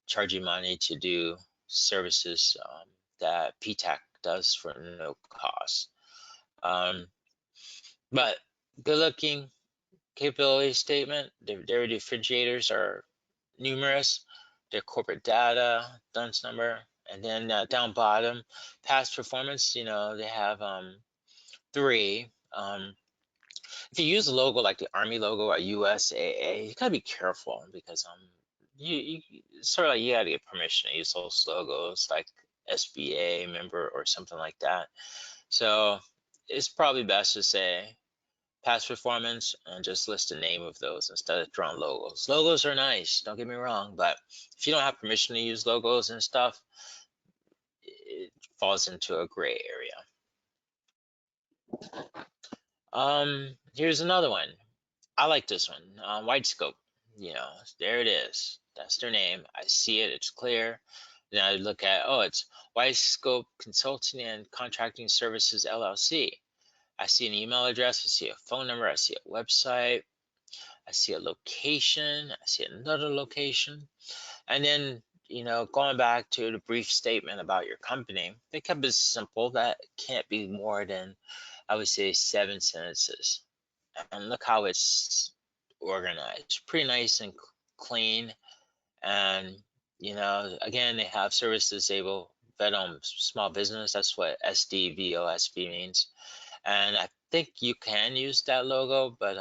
charge you money to do services that PTAC does for no cost. But good looking capability statement. Their differentiators are numerous. Their corporate data, DUNS number, and then down bottom, past performance. They have 3. If you use a logo like the Army logo or USAA, you gotta be careful because you sort of like you gotta get permission to use those logos like SBA member or something like that. So it's probably best to say past performance and just list the name of those instead of drawing logos. Logos are nice, don't get me wrong, but if you don't have permission to use logos and stuff, it falls into a gray area. Here's another one. I like this one. Wide scope. There it is. That's their name. I see it. It's clear. Then I look at, oh, it's Wide Scope Consulting and Contracting Services LLC. I see an email address. I see a phone number. I see a website. I see a location. I see another location. And then, going back to the brief statement about your company, they kept it simple. That can't be more than, I would say, 7 sentences. And look how it's organized. Pretty nice and clean. And, again, they have service disabled vet-owned small business. That's what SDVOSB means. And I think you can use that logo, but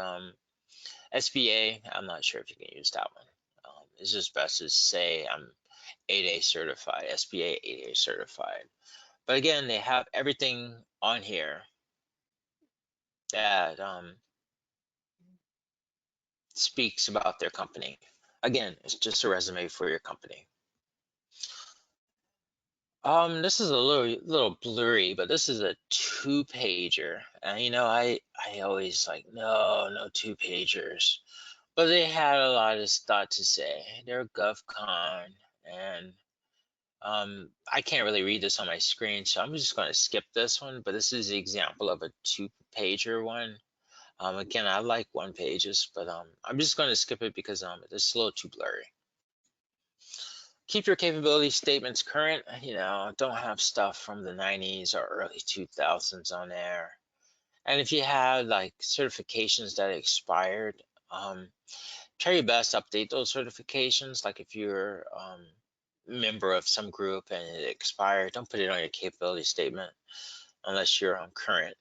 SBA, I'm not sure if you can use that one. It's just best to say I'm 8A certified, SBA 8A certified. But again, they have everything on here that speaks about their company. Again, it's just a resume for your company. This is a little blurry, but this is a 2-pager, and I always like no 2-pagers, but they had a lot of stuff to say. They're GovCon, and I can't really read this on my screen, so I'm just going to skip this one. But this is the example of a 2-pager one. Again, I like 1 pages, but I'm just going to skip it because it's a little too blurry. Keep your capability statements current. Don't have stuff from the 90s or early 2000s on there. And if you have like certifications that expired, try your best to update those certifications. Like if you're member of some group and it expired, don't put it on your capability statement unless you're on current.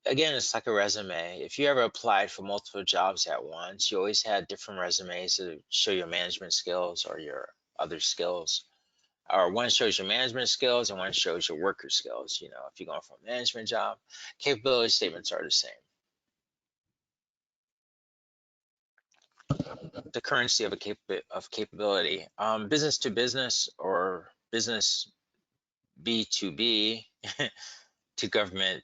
Again, it's like a resume. If you ever applied for multiple jobs at once, you always had different resumes to show your management skills or your other skills. Or one shows your management skills and one shows your worker skills. If you're going for a management job, capability statements are the same. The currency of capability, business to business or business B2B to government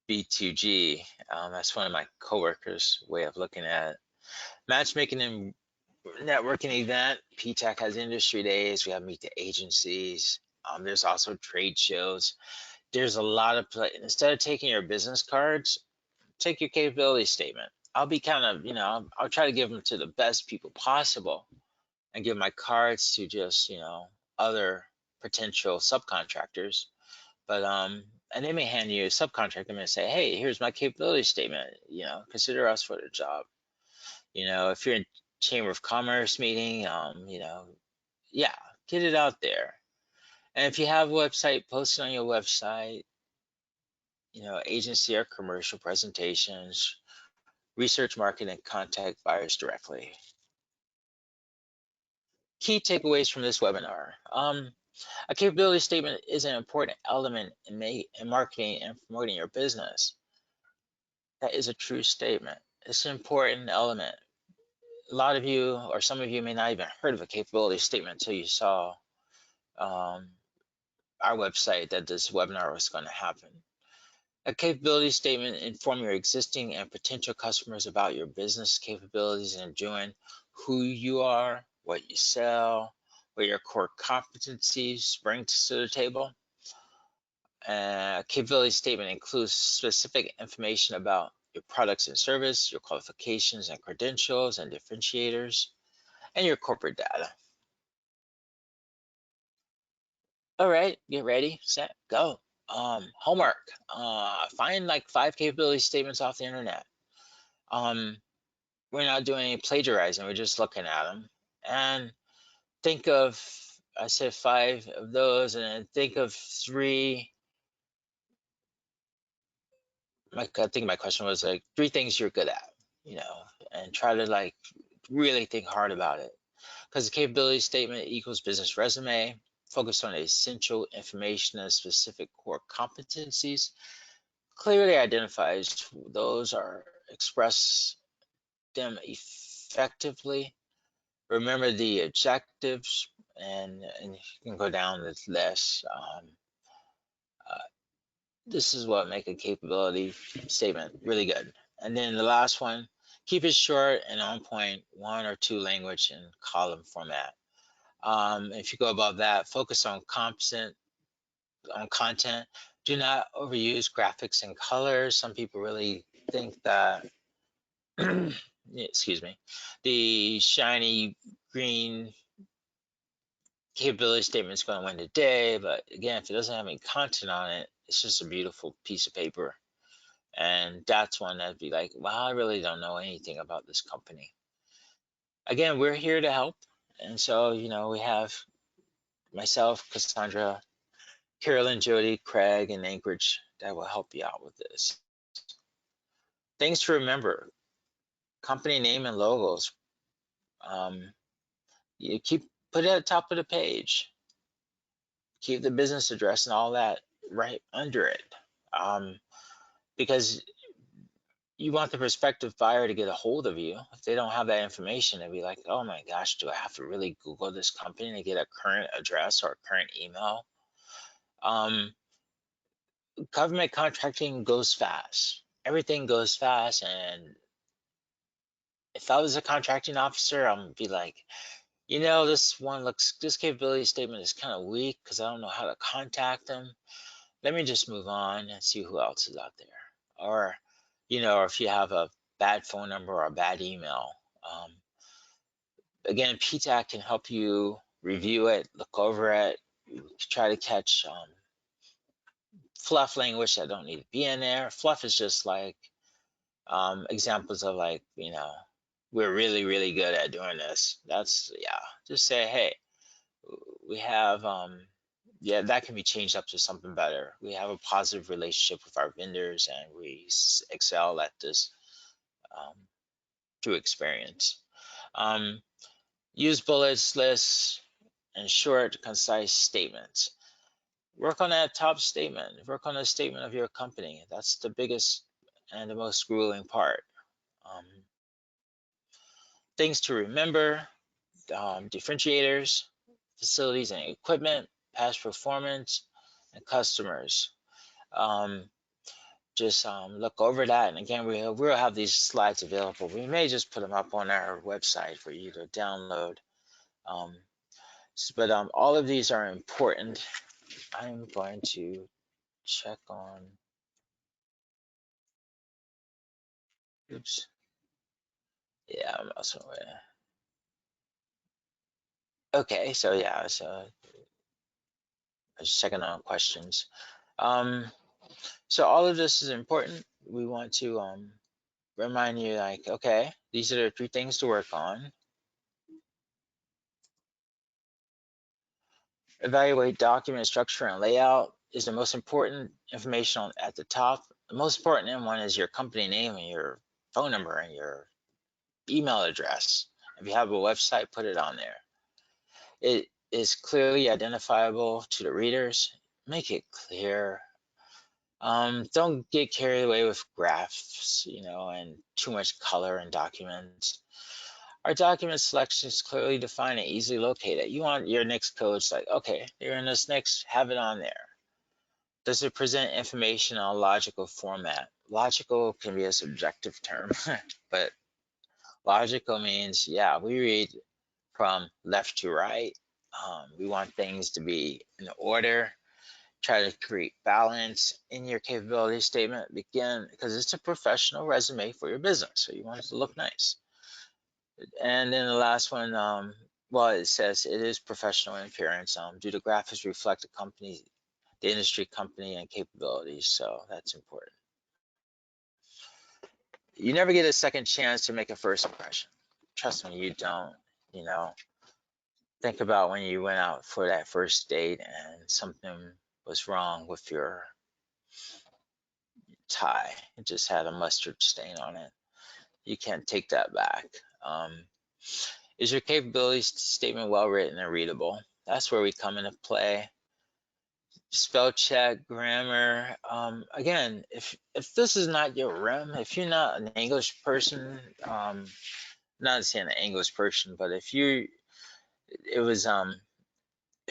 B2G. That's one of my coworkers' way of looking at it. Matchmaking and networking event. PTAC has industry days. We have meet the agencies. There's also trade shows. There's a lot of play. Instead of taking your business cards, take your capability statement. I'll be kind of, I'll try to give them to the best people possible and give my cards to just, other potential subcontractors. But and they may hand you a subcontract. They may say, "Hey, here's my capability statement. Consider us for the job." If you're in Chamber of Commerce meeting, yeah, get it out there. And if you have a website, post it on your website. Agency or commercial presentations, research, market, and contact buyers directly. Key takeaways from this webinar. A capability statement is an important element in marketing and promoting your business. That is a true statement. It's an important element. A lot of you, or some of you, may not even heard of a capability statement until you saw our website that this webinar was going to happen. A capability statement informs your existing and potential customers about your business capabilities and doing who you are, what you sell, what your core competencies bring to the table. Capability statement includes specific information about your products and service, your qualifications and credentials and differentiators, and your corporate data. All right, get ready, set, go. Homework. Find like 5 capability statements off the internet. We're not doing any plagiarizing, we're just looking at them. And think of, I said 5 of those, and then think of 3. I think my question was like 3 things you're good at, and try to like really think hard about it. Because the capability statement equals business resume, focused on essential information and specific core competencies, clearly identifies those are express them effectively. Remember the objectives, and you can go down this list. This is what make a capability statement really good. And then the last one, keep it short and on point, 1 or 2 language and column format. If you go above that, focus on content. Do not overuse graphics and colors. Some people really think that, excuse me, the shiny green capability statement is going to win the day. But again, if it doesn't have any content on it, it's just a beautiful piece of paper. And that's one that'd be like, wow, I really don't know anything about this company. Again, we're here to help. And so, we have myself, Cassandra, Carolyn, Jody, Craig, and Anchorage that will help you out with this. Things to remember: company name and logos. You put it at the top of the page. Keep the business address and all that right under it, because you want the prospective buyer to get a hold of you. If they don't have that information, they'll be like, oh my gosh, do I have to really Google this company to get a current address or a current email? Government contracting goes fast. Everything goes fast. And if I was a contracting officer, I'm gonna be like, this capability statement is kind of weak because I don't know how to contact them. Let me just move on and see who else is out there. Or, or if you have a bad phone number or a bad email. Again, PTAC can help you review it, look over it, try to catch fluff language that don't need to be in there. Fluff is just like examples of like, we're really, really good at doing this. That's, just say, hey, we have, that can be changed up to something better. We have a positive relationship with our vendors and we excel at this through experience. Use bullets, lists, and short, concise statements. Work on that top statement. Work on a statement of your company. That's the biggest and the most grueling part. Things to remember: differentiators, facilities and equipment, past performance, and customers. Just look over that. And again, we'll have these slides available. We may just put them up on our website for you to download. But all of these are important. I'm going to check on, oops. Yeah, I'm also, okay, so yeah, so I was checking on questions. So all of this is important. We want to remind you, like, okay, these are the 3 things to work on. Evaluate document structure and layout is the most important information at the top. The most important one is your company name and your phone number and your email address. If you have a website, put it on there. It is clearly identifiable to the readers. Make it clear. Don't get carried away with graphs, and too much color in documents. Our document selection is clearly defined and easily located. You want your next coach, like, okay, you're in this next, have it on there. Does it present information in a logical format? Logical can be a subjective term, but logical means, yeah, we read from left to right. We want things to be in order. Try to create balance in your capability statement. Begin, because it's a professional resume for your business, so you want it to look nice. And then the last one, well, it says it is professional in appearance. Do the graphics reflect the company, the industry, company, and capabilities? So that's important. You never get a second chance to make a first impression. Trust me, you don't. Think about when you went out for that first date and something was wrong with your tie. It just had a mustard stain on it. You can't take that back. Is your capability statement well written and readable? That's where we come into play. Spell check, grammar. Again, if this is not your realm, if you're not an English person, not saying an English person, but if you're an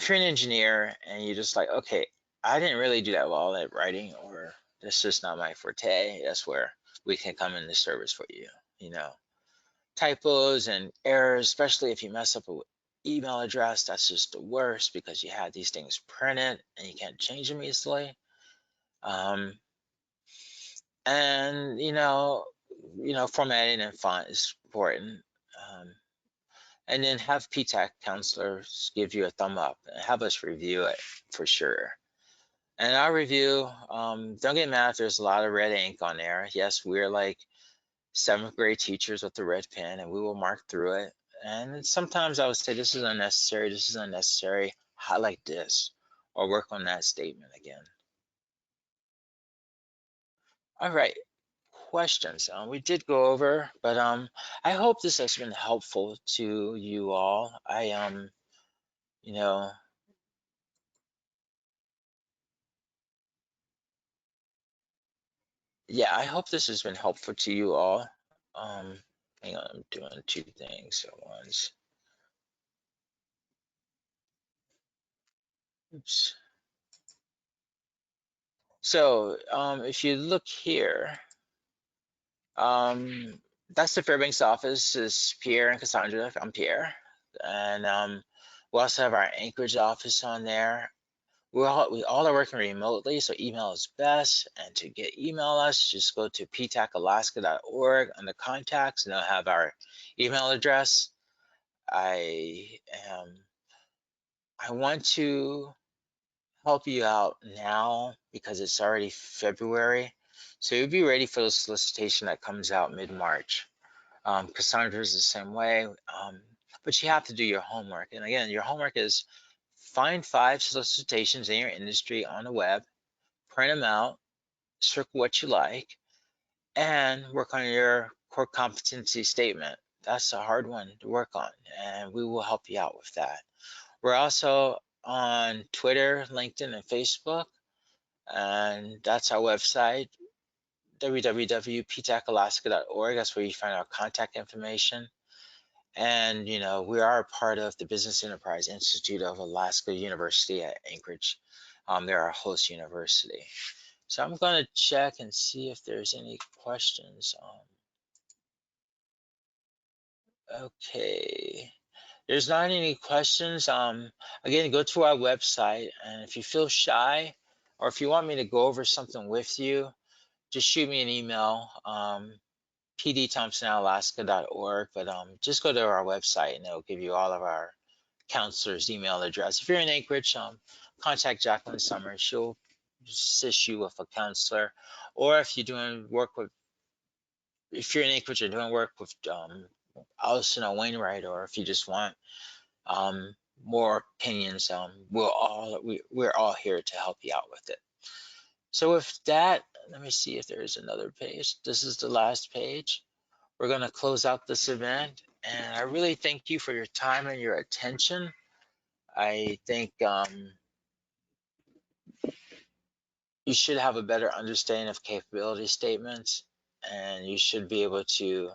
engineer and you're just like, okay, I didn't really do that well at writing, or that's just not my forte, that's where we can come into service for you. Typos and errors, especially if you mess up an email address, that's just the worst, because you had these things printed and you can't change them easily. And formatting and font is important. And then have PTAC counselors give you a thumb up and have us review it for sure. And our review, don't get mad if there's a lot of red ink on there. Yes, we're like 7th grade teachers with the red pen, and we will mark through it. And sometimes I would say, this is unnecessary, highlight this, or work on that statement again. All right, questions. We did go over, but I hope this has been helpful to you all. Yeah, I hope this has been helpful to you all. Hang on, I'm doing 2 things at once. Oops. So if you look here, that's the Fairbanks office. Is Pierre and Cassandra. I'm Pierre, and we also have our Anchorage office on there. We all are working remotely, so email is best. And to email us, just go to ptacalaska.org under contacts, and they'll have our email address. I want to help you out now because it's already February, so you'll be ready for the solicitation that comes out mid-March. Cassandra is the same way, but you have to do your homework. And again, your homework is find 5 solicitations in your industry on the web, print them out, circle what you like, and work on your core competency statement. That's a hard one to work on, and we will help you out with that. We're also on Twitter, LinkedIn, and Facebook, and that's our website, www.ptacalaska.org. That's where you find our contact information. And, we are a part of the Business Enterprise Institute of Alaska University at Anchorage. They're our host university. So I'm going to check and see if there's any questions. Okay. There's not any questions. Again, go to our website, and if you feel shy or if you want me to go over something with you, just shoot me an email, pdthompsonalaska.org. But just go to our website, and it'll give you all of our counselor's email address. If you're in Anchorage, contact Jacqueline Summers. She'll assist you with a counselor. Or if you're doing work with, if you're in Anchorage or doing work with Allison or Wainwright, or if you just want um, more opinions, we're all here to help you out with it. So with that, let me see if there is another page. This is the last page. We're going to close out this event, and I really thank you for your time and your attention. I think you should have a better understanding of capability statements, and you should be able to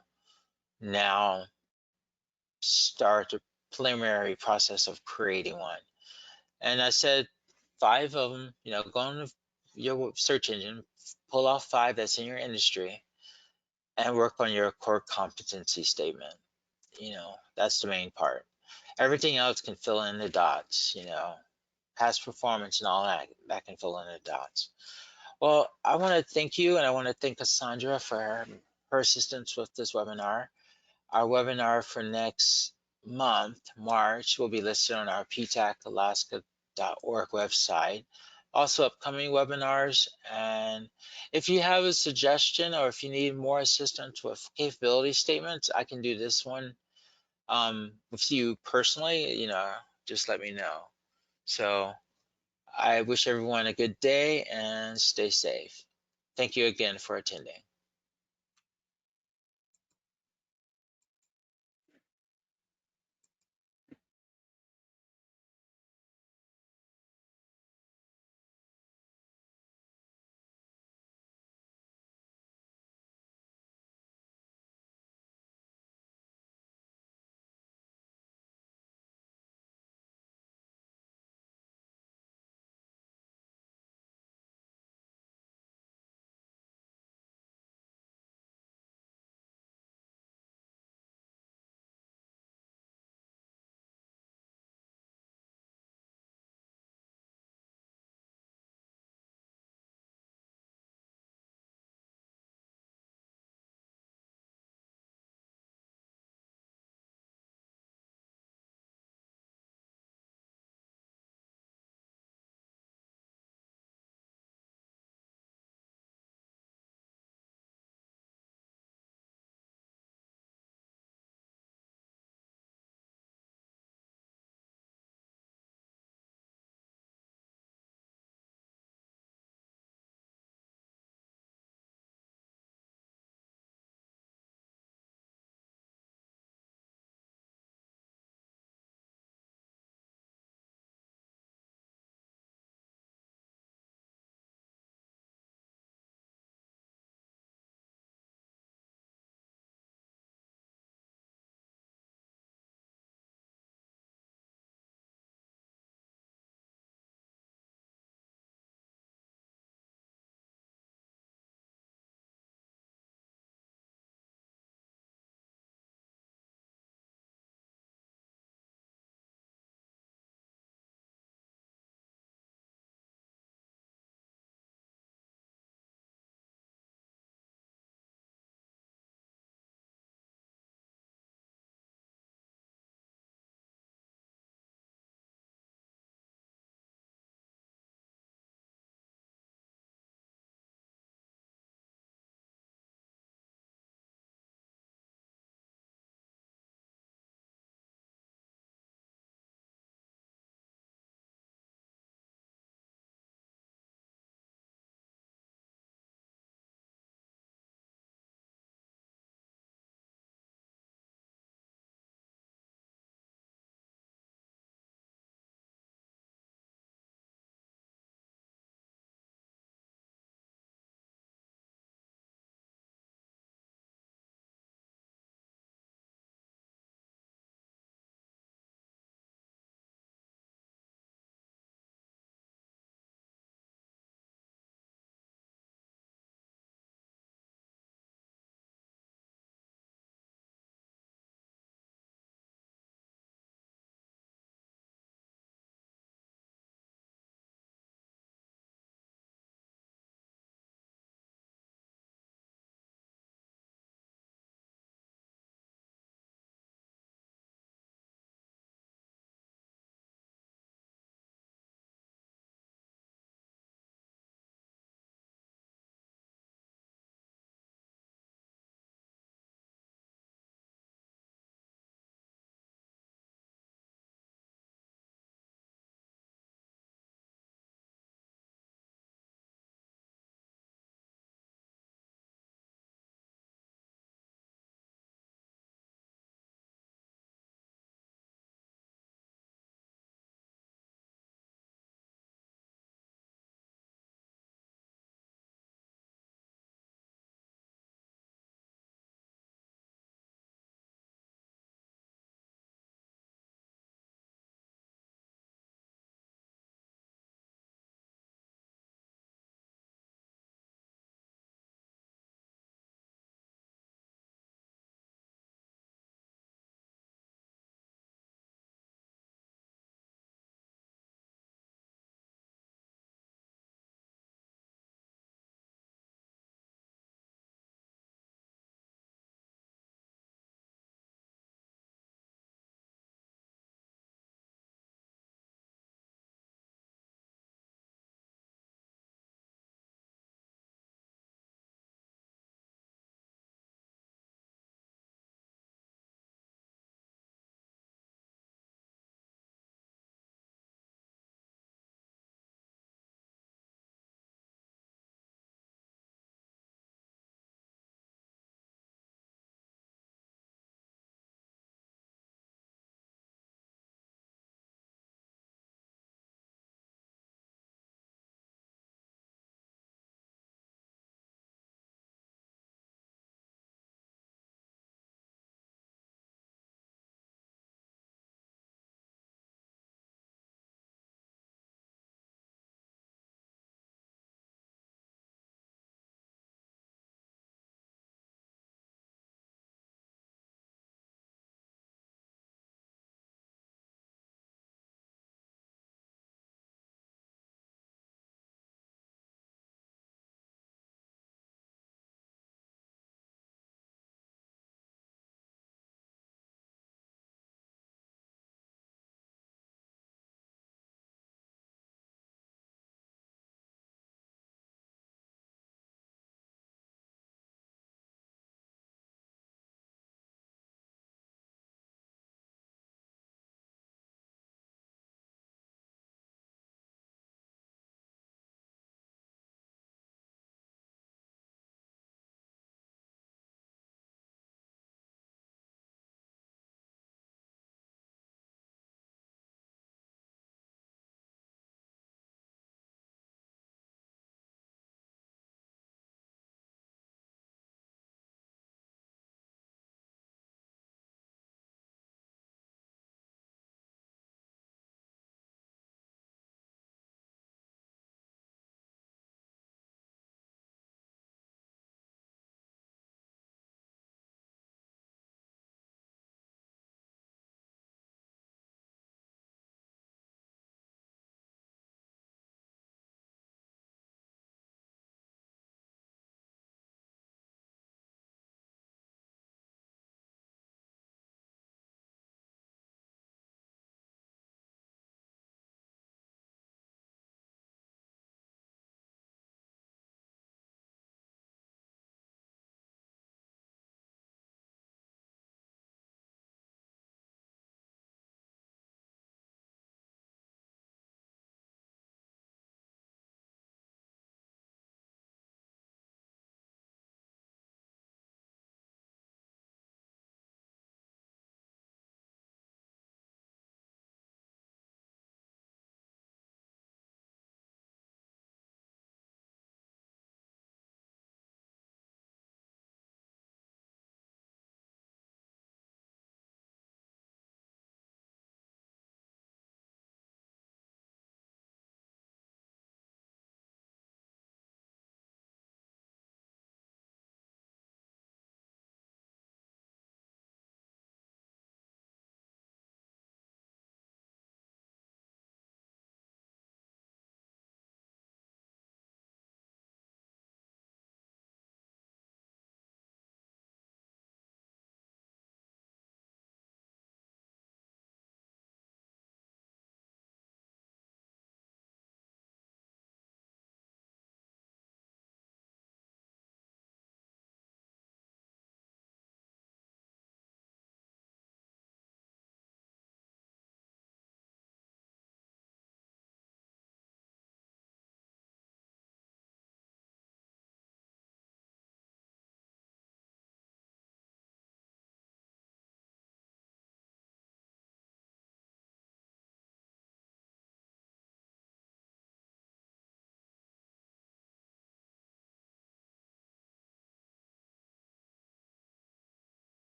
now start the preliminary process of creating one. And I said 5 of them, go on your search engine, pull off 5 that's in your industry, and work on your core competency statement. That's the main part. Everything else can fill in the dots, past performance and all that can fill in the dots. Well, I want to thank you, and I want to thank Cassandra for her assistance with this webinar. Our webinar for next month, March, will be listed on our ptacalaska.org website. Also, upcoming webinars. And if you have a suggestion or if you need more assistance with capability statements, I can do this one with you personally, just let me know. So I wish everyone a good day and stay safe. Thank you again for attending.